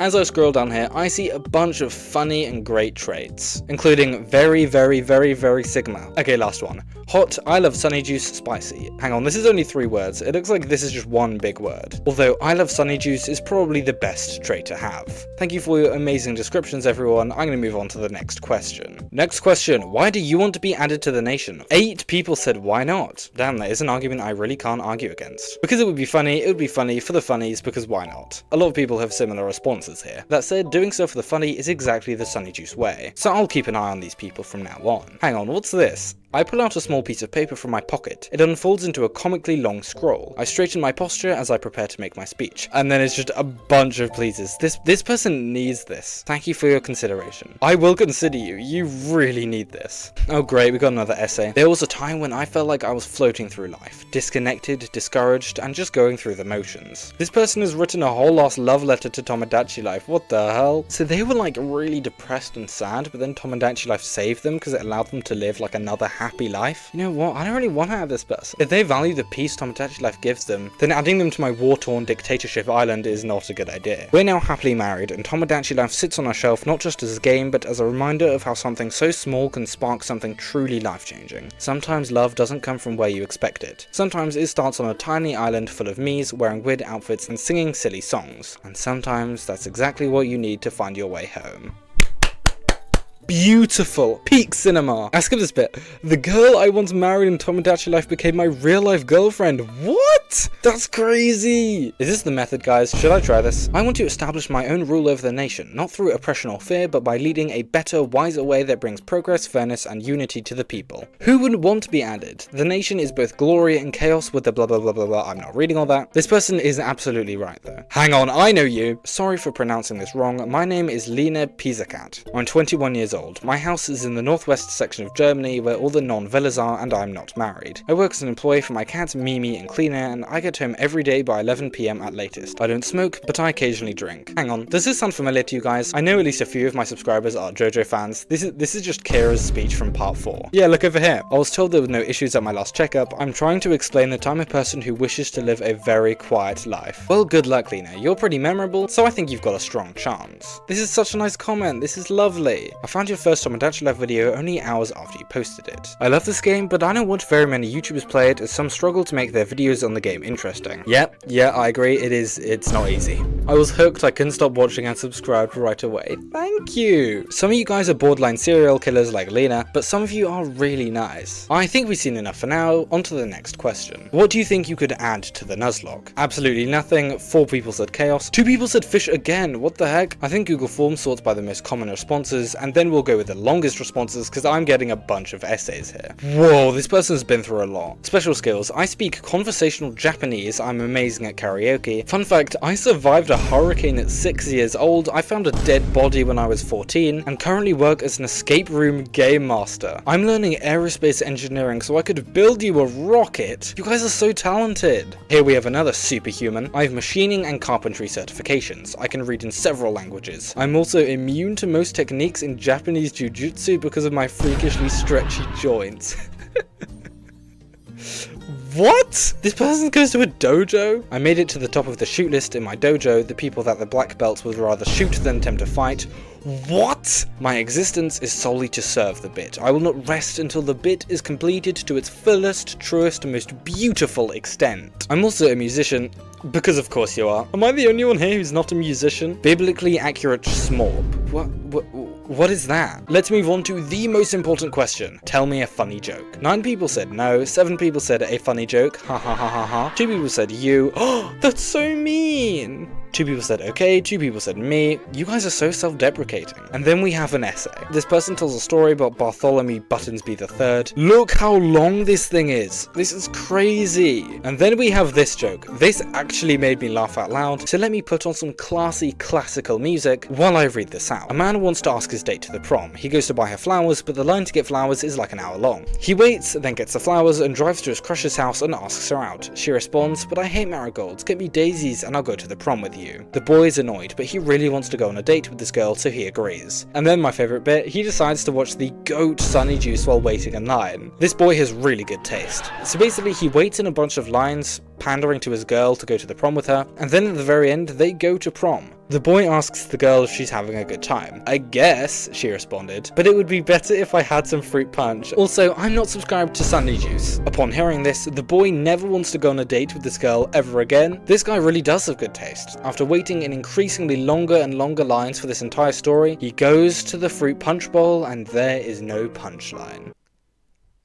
As I scroll down here, I see a bunch of funny and great traits, including very, very, very, very Sigma. Okay, last one. Hot, I love SunnyJuice, spicy. Hang on, this is only 3 words. It looks like this is just 1 big word. Although, I love SunnyJuice is probably the best trait to have. Thank you for your amazing descriptions, everyone. I'm gonna move on to the next question. Next question, why do you want to be added to the nation? 8 people said why not? Damn, that is an argument I really can't argue against. Because it would be funny for the funnies, because why not? A lot of people have similar responses here. That said, doing so for the funny is exactly the SunnyJuice way, so I'll keep an eye on these people from now on. Hang on, what's this? I pull out a small piece of paper from my pocket. It unfolds into a comically long scroll. I straighten my posture as I prepare to make my speech. And then it's just a bunch of pleases. This person needs this. Thank you for your consideration. I will consider you. You really need this. Oh great, we got another essay. There was a time when I felt like I was floating through life. Disconnected, discouraged, and just going through the motions. This person has written a whole ass love letter to Tomodachi Life. What the hell? So they were like really depressed and sad, but then Tomodachi Life saved them because it allowed them to live like another happy life. You know what? I don't really want to have this person. If they value the peace Tomodachi Life gives them, then adding them to my war-torn dictatorship island is not a good idea. We're now happily married, and Tomodachi Life sits on our shelf not just as a game, but as a reminder of how something so small can spark something truly life-changing. Sometimes love doesn't come from where you expect it. Sometimes it starts on a tiny island full of Miis wearing weird outfits and singing silly songs. And sometimes that's exactly what you need to find your way home. Beautiful. Peak cinema. I skipped this bit. The girl I once married in Tomodachi Life became my real life girlfriend. What? What? That's crazy! Is this the method, guys? Should I try this? I want to establish my own rule over the nation, not through oppression or fear, but by leading a better, wiser way that brings progress, fairness, and unity to the people. Who wouldn't want to be added? The nation is both glory and chaos with the blah blah blah blah blah. I'm not reading all that. This person is absolutely right though. Hang on, I know you. Sorry for pronouncing this wrong. My name is Lena Piesakat. I'm 21 years old. My house is in the northwest section of Germany where all the non-villas are, and I'm not married. I work as an employee for my cat Mimi and cleaner, and I get home every day by 11 PM at latest. I don't smoke, but I occasionally drink. Hang on, does this sound familiar to you guys? I know at least a few of my subscribers are JoJo fans. This is just Kira's speech from part 4. Yeah, look over here. I was told there were no issues at my last checkup. I'm trying to explain that I'm a person who wishes to live a very quiet life. Well, good luck, Lena. You're pretty memorable, so I think you've got a strong chance. This is such a nice comment. This is lovely. I found your first Tomodachi Life video only hours after you posted it. I love this game, but I don't watch very many YouTubers play it, as some struggle to make their videos on the game interesting. Yeah, I agree. It's not easy. I was hooked. I couldn't stop watching and subscribed right away. Thank you. Some of you guys are borderline serial killers like Lena, but some of you are really nice. I think we've seen enough for now. On to the next question. What do you think you could add to the Nuzlocke? Absolutely nothing. 4 people said chaos. 2 people said fish again. What the heck? I think Google Forms sorts by the most common responses, and then we'll go with the longest responses because I'm getting a bunch of essays here. Whoa, this person's been through a lot. Special skills. I speak conversational Japanese. I'm amazing at karaoke. Fun fact, I survived a hurricane at 6 years old. I found a dead body when I was 14 and currently work as an escape room game master. I'm learning aerospace engineering so I could build you a rocket. You guys are so talented. Here we have another superhuman. I have machining and carpentry certifications. I can read in several languages. I'm also immune to most techniques in Japanese jujutsu because of my freakishly stretchy joints. What? This person goes to a dojo? I made it to the top of the shoot list in my dojo. The people that the black belts would rather shoot than attempt to fight. What? My existence is solely to serve the bit. I will not rest until the bit is completed to its fullest, truest, most beautiful extent. I'm also a musician, because of course you are. Am I the only one here who's not a musician? Biblically accurate smorb. What is that? Let's move on to the most important question. Tell me a funny joke. 9 people said no, 7 people said a funny joke. Ha ha ha ha ha. 2 people said you. Oh, that's so mean. 2 people said okay, 2 people said me. You guys are so self-deprecating. And then we have an essay. This person tells a story about Bartholomew Buttonsby III. Look how long this thing is. This is crazy. And then we have this joke. This actually made me laugh out loud, so let me put on some classy classical music while I read this out. A man wants to ask his date to the prom. He goes to buy her flowers, but the line to get flowers is like an hour long. He waits, then gets the flowers and drives to his crush's house and asks her out. She responds, but I hate marigolds. Get me daisies and I'll go to the prom with you. The boy is annoyed, but he really wants to go on a date with this girl, so he agrees. And then my favourite bit, he decides to watch the GOAT SunnyJuice while waiting in line. This boy has really good taste. So basically he waits in a bunch of lines, pandering to his girl to go to the prom with her, and then at the very end they go to prom. The boy asks the girl if she's having a good time. I guess, she responded, but it would be better if I had some fruit punch. Also, I'm not subscribed to SunnyJuice. Upon hearing this, the boy never wants to go on a date with this girl ever again. This guy really does have good taste. After waiting in increasingly longer and longer lines for this entire story, he goes to the fruit punch bowl and there is no punchline.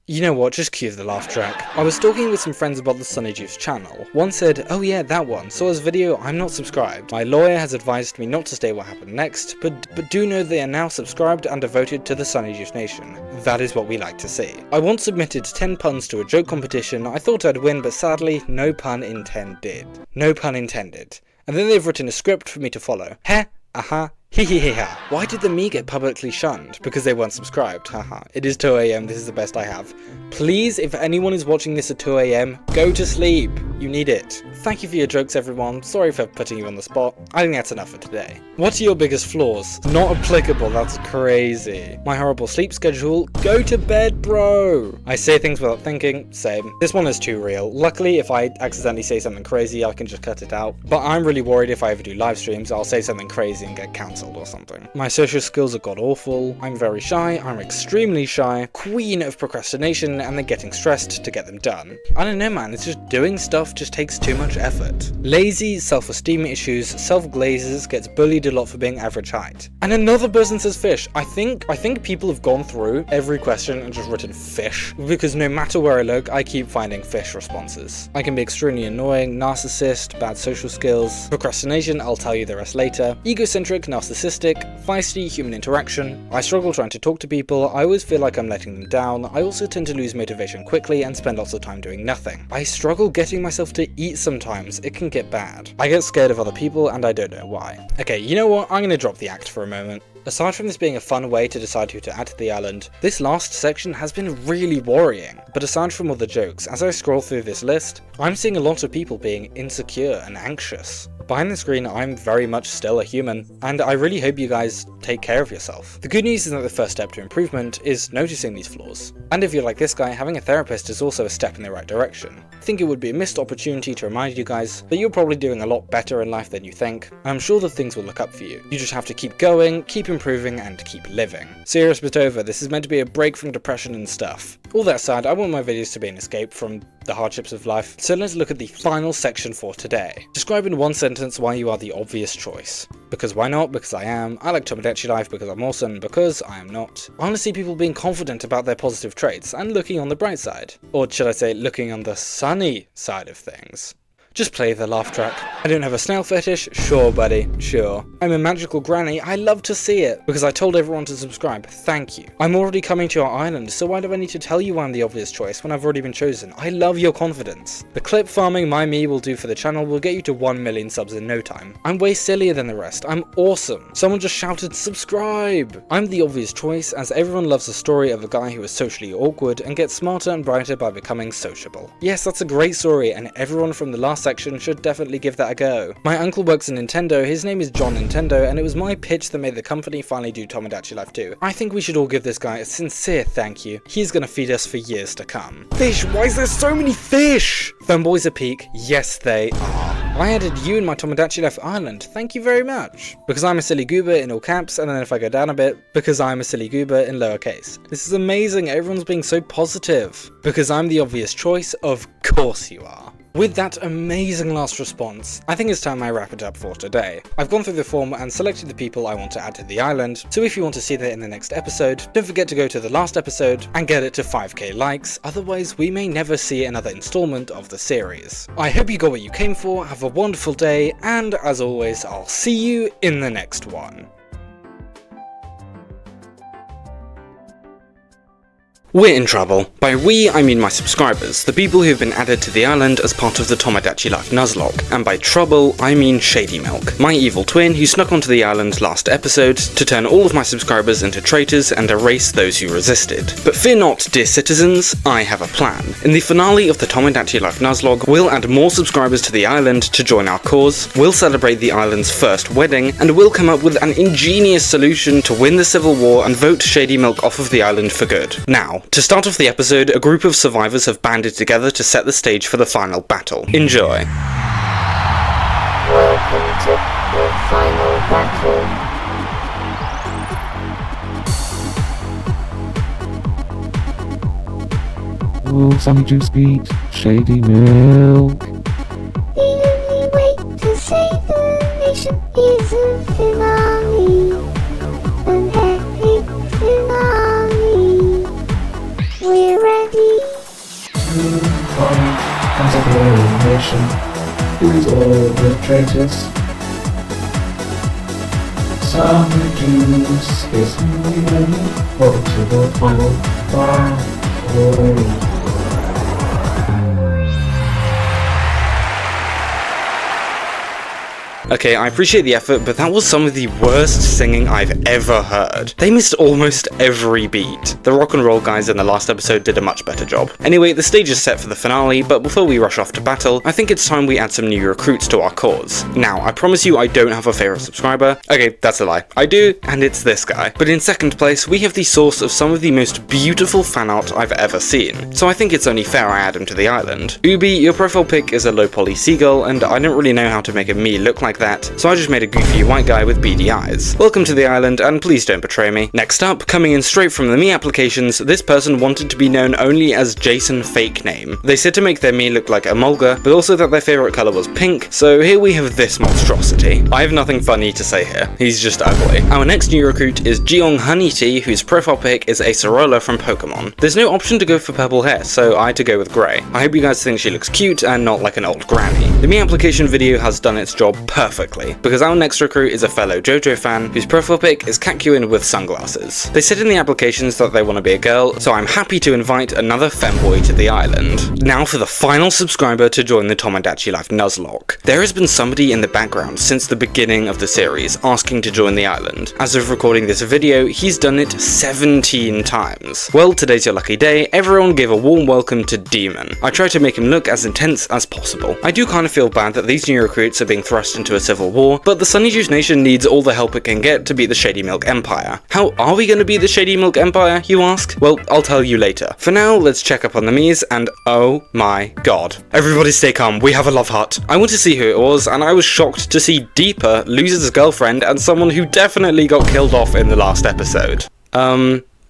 You know what, just cue the laugh track. I was talking with some friends about the SunnyJuice channel. One said, oh yeah, that one, saw his video, I'm not subscribed. My lawyer has advised me not to say what happened next, but do know they are now subscribed and devoted to the SunnyJuice Nation. That is what we like to see. I once submitted 10 puns to a joke competition. I thought I'd win, but sadly, no pun intended. No pun intended. And then they've written a script for me to follow. Heh, aha. Heheheha. Why did the me get publicly shunned? Because they weren't subscribed. Haha. It is 2 AM, this is the best I have. Please, if anyone is watching this at 2 AM, go to sleep. You need it. Thank you for your jokes, everyone. Sorry for putting you on the spot. I think that's enough for today. What are your biggest flaws? Not applicable, that's crazy. My horrible sleep schedule? Go to bed, bro. I say things without thinking? Same. This one is too real. Luckily, if I accidentally say something crazy, I can just cut it out. But I'm really worried if I ever do live streams, I'll say something crazy and get cancelled. cancelled or something. My social skills are god awful, I'm very shy, I'm extremely shy, queen of procrastination, and then getting stressed to get them done. I don't know man, it's just doing stuff just takes too much effort. Lazy, self-esteem issues, self-glazes, gets bullied a lot for being average height. And another person says fish. I think people have gone through every question and just written fish, because no matter where I look, I keep finding fish responses. I can be extremely annoying, narcissist, bad social skills, procrastination, I'll tell you the rest later, egocentric, narcissistic, feisty, human interaction, I struggle trying to talk to people, I always feel like I'm letting them down, I also tend to lose motivation quickly and spend lots of time doing nothing. I struggle getting myself to eat sometimes, it can get bad. I get scared of other people and I don't know why. Okay, you know what, I'm gonna drop the act for a moment. Aside from this being a fun way to decide who to add to the island, this last section has been really worrying. But aside from all the jokes, as I scroll through this list, I'm seeing a lot of people being insecure and anxious. Behind the screen, I'm very much still a human, and I really hope you guys take care of yourself. The good news is that the first step to improvement is noticing these flaws. And if you're like this guy, having a therapist is also a step in the right direction. I think it would be a missed opportunity to remind you guys that you're probably doing a lot better in life than you think, and I'm sure that things will look up for you. You just have to keep going, keep improving, and keep living. Serious but over, this is meant to be a break from depression and stuff. All that said, I want my videos to be an escape from the hardships of life, so let's look at the final section for today. Describe in one sentence why you are the obvious choice. Because why not? Because I am. I like Tomodachi Life because I'm awesome. Because I am not. I want to see people being confident about their positive traits and looking on the bright side. Or should I say, looking on the sunny side of things. Just play the laugh track. I don't have a snail fetish? Sure, buddy, sure. I'm a magical granny, I love to see it. Because I told everyone to subscribe, thank you. I'm already coming to your island, so why do I need to tell you I'm the obvious choice when I've already been chosen? I love your confidence. The clip farming my me will do for the channel will get you to 1 million subs in no time. I'm way sillier than the rest, I'm awesome. Someone just shouted subscribe. I'm the obvious choice as everyone loves the story of a guy who is socially awkward and gets smarter and brighter by becoming sociable. Yes, that's a great story and everyone from the last section should definitely give that a go. My uncle works in Nintendo, his name is John Nintendo, and it was my pitch that made the company finally do Tomodachi Life 2. I think we should all give this guy a sincere thank you. He's gonna feed us for years to come. Fish, why is there so many fish? Fanboys are peak, yes they are. I added you in my Tomodachi Life island, thank you very much. Because I'm a silly goober in all caps, and then if I go down a bit, because I'm a silly goober in lowercase. This is amazing, everyone's being so positive. Because I'm the obvious choice, of course you are. With that amazing last response, I think it's time I wrap it up for today. I've gone through the form and selected the people I want to add to the island, so if you want to see that in the next episode, don't forget to go to the last episode and get it to 5k likes, otherwise we may never see another installment of the series. I hope you got what you came for, have a wonderful day, and as always, I'll see you in the next one. We're in trouble. By we, I mean my subscribers, the people who've been added to the island as part of the Tomodachi Life Nuzlocke, and by trouble, I mean Shady Milk, my evil twin who snuck onto the island last episode to turn all of my subscribers into traitors and erase those who resisted. But fear not, dear citizens, I have a plan. In the finale of the Tomodachi Life Nuzlocke, we'll add more subscribers to the island to join our cause, we'll celebrate the island's first wedding, and we'll come up with an ingenious solution to win the civil war and vote Shady Milk off of the island for good. Now, to start off the episode, a group of survivors have banded together to set the stage for the final battle. Enjoy. Welcome to the final battle. Will SunnyJuice beat Shady Milk? The only way to save the nation is a finale. An epic finale. We're ready. Fight as a glowing nation. Who's all the traitors? SunnyJuice is ready for the final battle. Okay, I appreciate the effort, but that was some of the worst singing I've ever heard. They missed almost every beat. The rock and roll guys in the last episode did a much better job. Anyway, the stage is set for the finale, but before we rush off to battle, I think it's time we add some new recruits to our cause. Now, I promise you I don't have a favourite subscriber. Okay, that's a lie. I do, and it's this guy. But in second place, we have the source of some of the most beautiful fan art I've ever seen. So I think it's only fair I add him to the island. Ubi, your profile pic is a low poly seagull, and I don't really know how to make a me look like like that, so I just made a goofy white guy with beady eyes. Welcome to the island, and please don't betray me. Next up, coming in straight from the Mii applications, this person wanted to be known only as Jason Fake Name. They said to make their Mii look like a mulga, but also that their favourite colour was pink, so here we have this monstrosity. I have nothing funny to say here, he's just ugly. Our next new recruit is Jeong Honeytea, whose profile pic is Acerola from Pokemon. There's no option to go for purple hair, so I had to go with grey. I hope you guys think she looks cute and not like an old granny. The Mii application video has done its job perfectly, because our next recruit is a fellow JoJo fan, whose profile pic is Kakuin with sunglasses. They said in the applications that they want to be a girl, so I'm happy to invite another femboy to the island. Now for the final subscriber to join the Tomodachi Life Nuzlocke. There has been somebody in the background since the beginning of the series asking to join the island. As of recording this video, he's done it 17 times. Well, today's your lucky day. Everyone give a warm welcome to Demon. I try to make him look as intense as possible. I do kind of feel bad that these new recruits are being thrust into a civil war, but the SunnyJuice Nation needs all the help it can get to beat the Shady Milk Empire. How are we going to beat the Shady Milk Empire, you ask? Well, I'll tell you later. For now, let's check up on the Miis, and oh my god. Everybody stay calm, we have a love heart. I went to see who it was, and I was shocked to see Deepa lose his girlfriend and someone who definitely got killed off in the last episode.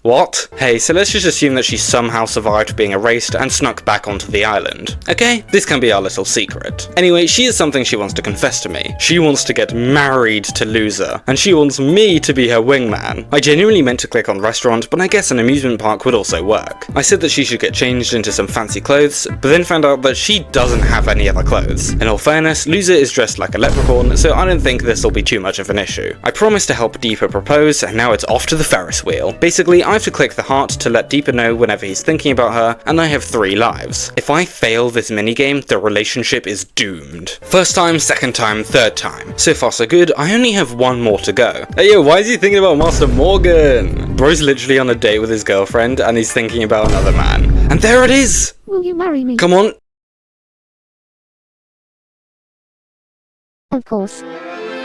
What? Hey, so let's just assume that she somehow survived being erased and snuck back onto the island. Okay, this can be our little secret. Anyway, she has something she wants to confess to me. She wants to get married to Loser, and she wants me to be her wingman. I genuinely meant to click on restaurant, but I guess an amusement park would also work. I said that she should get changed into some fancy clothes, but then found out that she doesn't have any other clothes. In all fairness, Loser is dressed like a leprechaun, so I don't think this will be too much of an issue. I promised to help Deepa propose, and now it's off to the Ferris wheel. Basically, I have to click the heart to let Deepa know whenever he's thinking about her, and I have 3 lives. If I fail this minigame, the relationship is doomed. First time, second time, third time. So far so good, I only have 1 more to go. Hey yo, why is he thinking about Master Morgan? Bro's literally on a date with his girlfriend, and he's thinking about another man. And there it is! Will you marry me? Come on. Of course.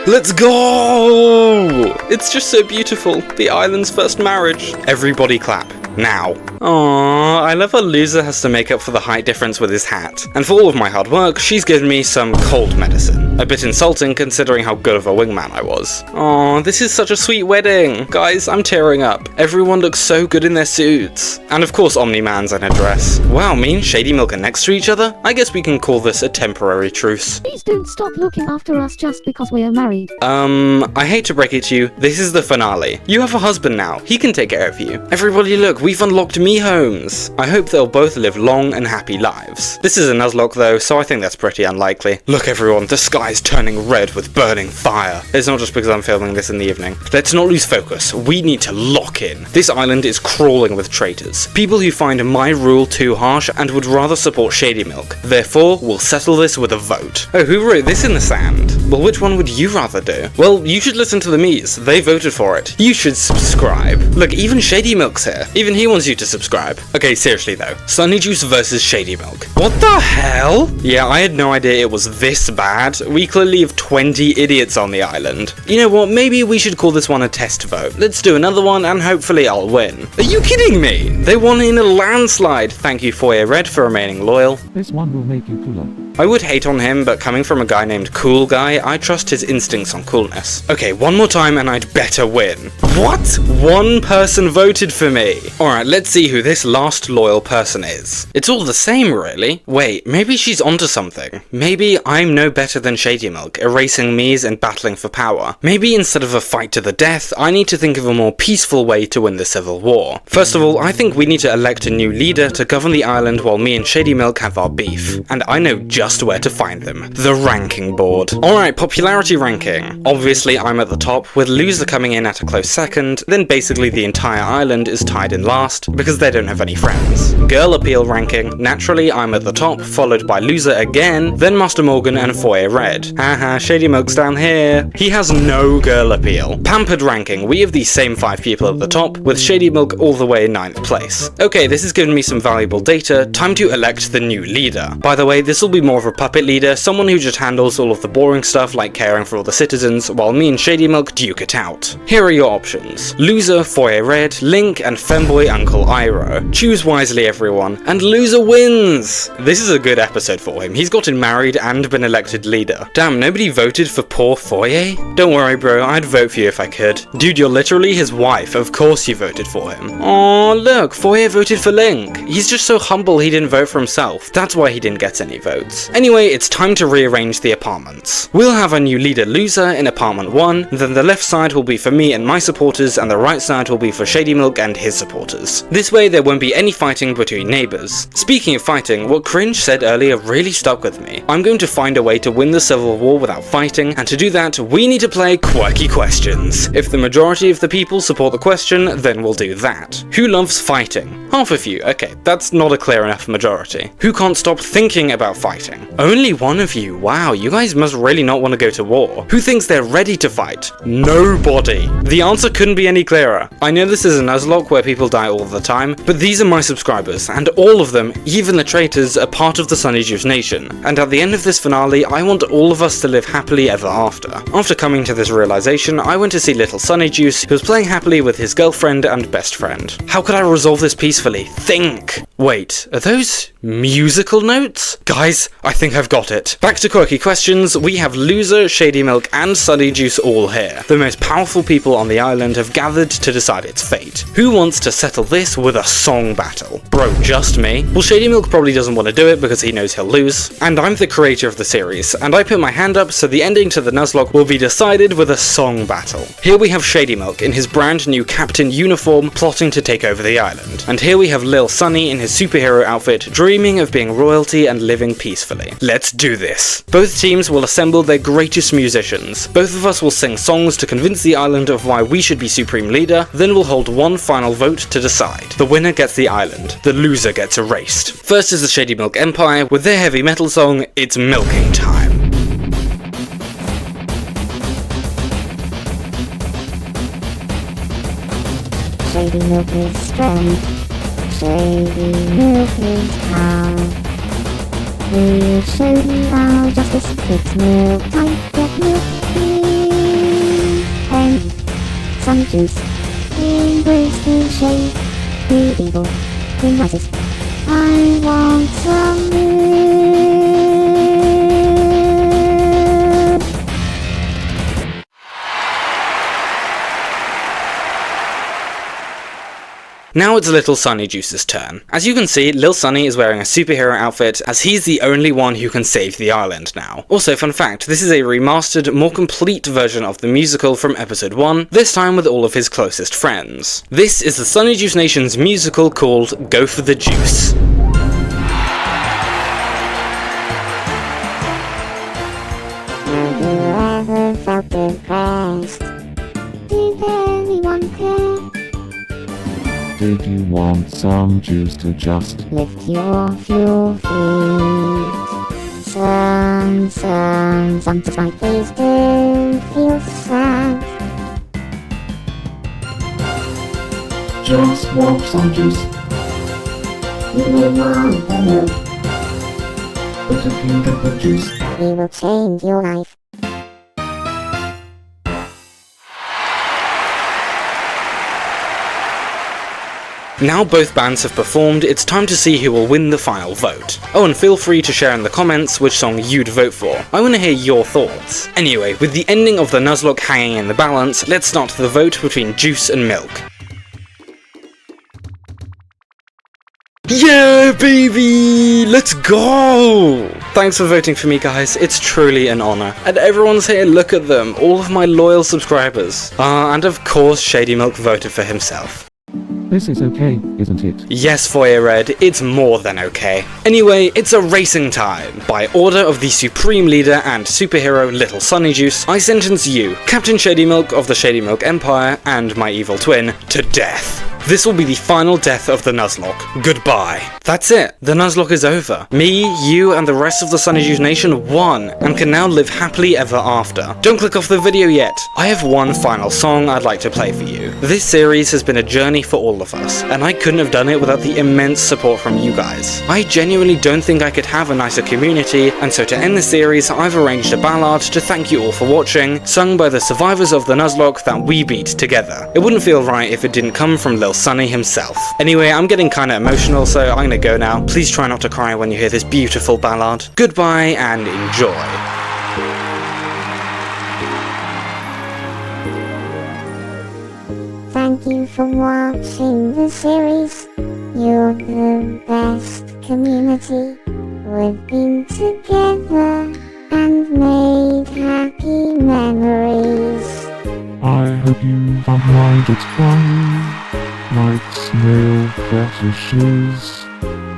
Let's go! It's just so beautiful. The island's first marriage. Everybody clap. Now. Aww, I love how Loser has to make up for the height difference with his hat. And for all of my hard work, she's given me some cold medicine. A bit insulting considering how good of a wingman I was. Aww, this is such a sweet wedding. Guys, I'm tearing up. Everyone looks so good in their suits. And of course Omni-Man's in a dress. Wow, me and Shady Milk are next to each other? I guess we can call this a temporary truce. Please don't stop looking after us just because we are married. I hate to break it to you, this is the finale. You have a husband now, he can take care of you. Everybody look, we've unlocked Mii homes. I hope they'll both live long and happy lives. This is a Nuzlocke though, so I think that's pretty unlikely. Look everyone, the sky's turning red with burning fire. It's not just because I'm filming this in the evening. Let's not lose focus, we need to lock in. This island is crawling with traitors. People who find my rule too harsh and would rather support Shady Milk. Therefore, we'll settle this with a vote. Oh, who wrote this in the sand? Well, which one would you rather do? Well, you should listen to the Miis. They voted for it. You should subscribe. Look, even Shady Milk's here. Even he wants you to subscribe. Okay, seriously though. SunnyJuice versus Shady Milk. What the hell? Yeah, I had no idea it was this bad. We clearly have 20 idiots on the island. You know what? Maybe we should call this one a test vote. Let's do another one and hopefully I'll win. Are you kidding me? They won in a landslide. Thank you, Foyer Red, for remaining loyal. This one will make you cooler. I would hate on him, but coming from a guy named Cool Guy, I trust his instincts on coolness. Okay, one more time and I'd better win. What? One person voted for me. Alright, let's see who this last loyal person is. It's all the same, really. Wait, maybe she's onto something. Maybe I'm no better than Shady Milk, erasing Miis and battling for power. Maybe instead of a fight to the death, I need to think of a more peaceful way to win the civil war. First of all, I think we need to elect a new leader to govern the island while me and Shady Milk have our beef. And I know just where to find them. The ranking board. Alright, popularity ranking. Obviously, I'm at the top, with Loser coming in at a close second, then basically the entire island is tied in last, because they don't have any friends. Girl appeal ranking. Naturally, I'm at the top, followed by Loser again, then Master Morgan and Foyer Red. Haha, Shady Milk's down here. He has no girl appeal. Pampered ranking. We have these same 5 people at the top, with Shady Milk all the way in 9th place. Okay, this has given me some valuable data. Time to elect the new leader. By the way, this will be more of a puppet leader, someone who just handles all of the boring stuff like caring for all the citizens, while me and Shady Milk duke it out. Here are your options: loser, Foyer Red, Link, and femboy Uncle Iroh. Choose wisely, everyone, and loser wins! This is a good episode for him. He's gotten married and been elected leader. Damn, nobody voted for poor Foyer? Don't worry, bro, I'd vote for you if I could. Dude, you're literally his wife, of course you voted for him. Aw, look, Foyer voted for Link. He's just so humble he didn't vote for himself. That's why he didn't get any votes. Anyway, it's time to rearrange the apartments. We'll have a new leader loser in apartment 1, then the left side will be for me and my supporters, and the right side will be for Shady Milk and his supporters. This way there won't be any fighting between neighbours. Speaking of fighting, what Cringe said earlier really stuck with me. I'm going to find a way to win the civil war without fighting, and to do that, we need to play quirky questions. If the majority of the people support the question, then we'll do that. Who loves fighting? Half of you. Okay, that's not a clear enough majority. Who can't stop thinking about fighting? Only one of you. Wow, you guys must really not want to go to war. Who thinks they're ready to fight? Nobody. The answer couldn't be any clearer. I know this is a Nuzlocke where people die all the time, but these are my subscribers, and all of them, even the traitors, are part of the SunnyJuice Nation. And at the end of this finale, I want all of us to live happily ever after. After coming to this realization, I went to see little SunnyJuice, who was playing happily with his girlfriend and best friend. How could I resolve this peacefully? Think! Wait, are those musical notes? Guys, I think I've got it. Back to quirky questions, we have Loser, Shady Milk, and SunnyJuice all here. The most powerful people on the island have gathered to decide its fate. Who wants to settle this with a song battle? Bro, just me? Well, Shady Milk probably doesn't want to do it because he knows he'll lose. And I'm the creator of the series, and I put my hand up so the ending to the Nuzlocke will be decided with a song battle. Here we have Shady Milk in his brand new captain uniform plotting to take over the island. And here we have Lil Sunny in his superhero outfit dreaming of being royalty and living peacefully. Let's do this. Both teams will assemble their greatest musicians. Both of us will sing songs to convince the island of why we should be supreme leader, then we'll hold one final vote to decide. The winner gets the island, the loser gets erased. First is the Shady Milk Empire with their heavy metal song, It's Milking Time. Shady milk is strength. Shady milk is power. We'll show you our justice. It's milk time. Get milky. And SunnyJuice. Embrace the shade. The evil. Green rises. I want some milk. Now it's little SunnyJuice's turn. As you can see, Lil Sunny is wearing a superhero outfit as he's the only one who can save the island now. Also, fun fact, this is a remastered, more complete version of the musical from episode 1, this time with all of his closest friends. This is the SunnyJuice Nation's musical called Go for the Juice. Have you ever felt depressed? Did anyone care? Did you want some juice to just Lift your feet. Sometimes my face do feel sad. just want some juice? You may want the milk. But if you get the juice, It will change your life. Now both bands have performed, it's time to see who will win the final vote. Oh, and feel free to share in the comments which song you'd vote for. I want to hear your thoughts. Anyway, with the ending of the Nuzlocke hanging in the balance, let's start the vote between Juice and Milk. Yeah, baby! Let's go! Thanks for voting for me, guys. It's truly an honor. And everyone's here, look at them. All of my loyal subscribers. And of course, Shady Milk voted for himself. this is okay, isn't it? Yes, Foyer Red, it's more than okay. Anyway, it's a racing time. By order of the Supreme Leader and superhero Little SunnyJuice, I sentence you, Captain Shady Milk of the Shady Milk Empire, and my evil twin, to death. This will be the final death of the Nuzlocke. Goodbye. That's it. The Nuzlocke is over. Me, you, and the rest of the SunnyJuice Nation won, and can now live happily ever after. Don't click off the video yet. I have one final song I'd like to play for you. This series has been a journey for all of us, and I couldn't have done it without the immense support from you guys. I genuinely don't think I could have a nicer community, and so to end the series, I've arranged a ballad to thank you all for watching, sung by the survivors of the Nuzlocke that we beat together. It wouldn't feel right if it didn't come from Lil Sunny himself. Anyway, I'm getting kinda emotional, so I'm gonna go now. Please try not to cry when you hear this beautiful ballad. Goodbye and enjoy. Thank you for watching the series. You're the best community. We've been together and made happy memories. I hope you find it funny, like snail fetishes.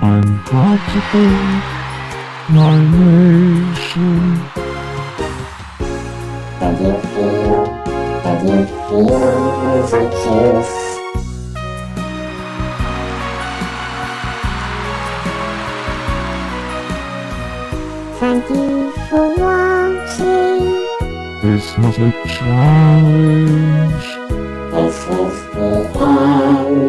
I'm proud to be my nation. How do you feel SunnyJuice? Thank you for watching. It's not a challenge. This is the end.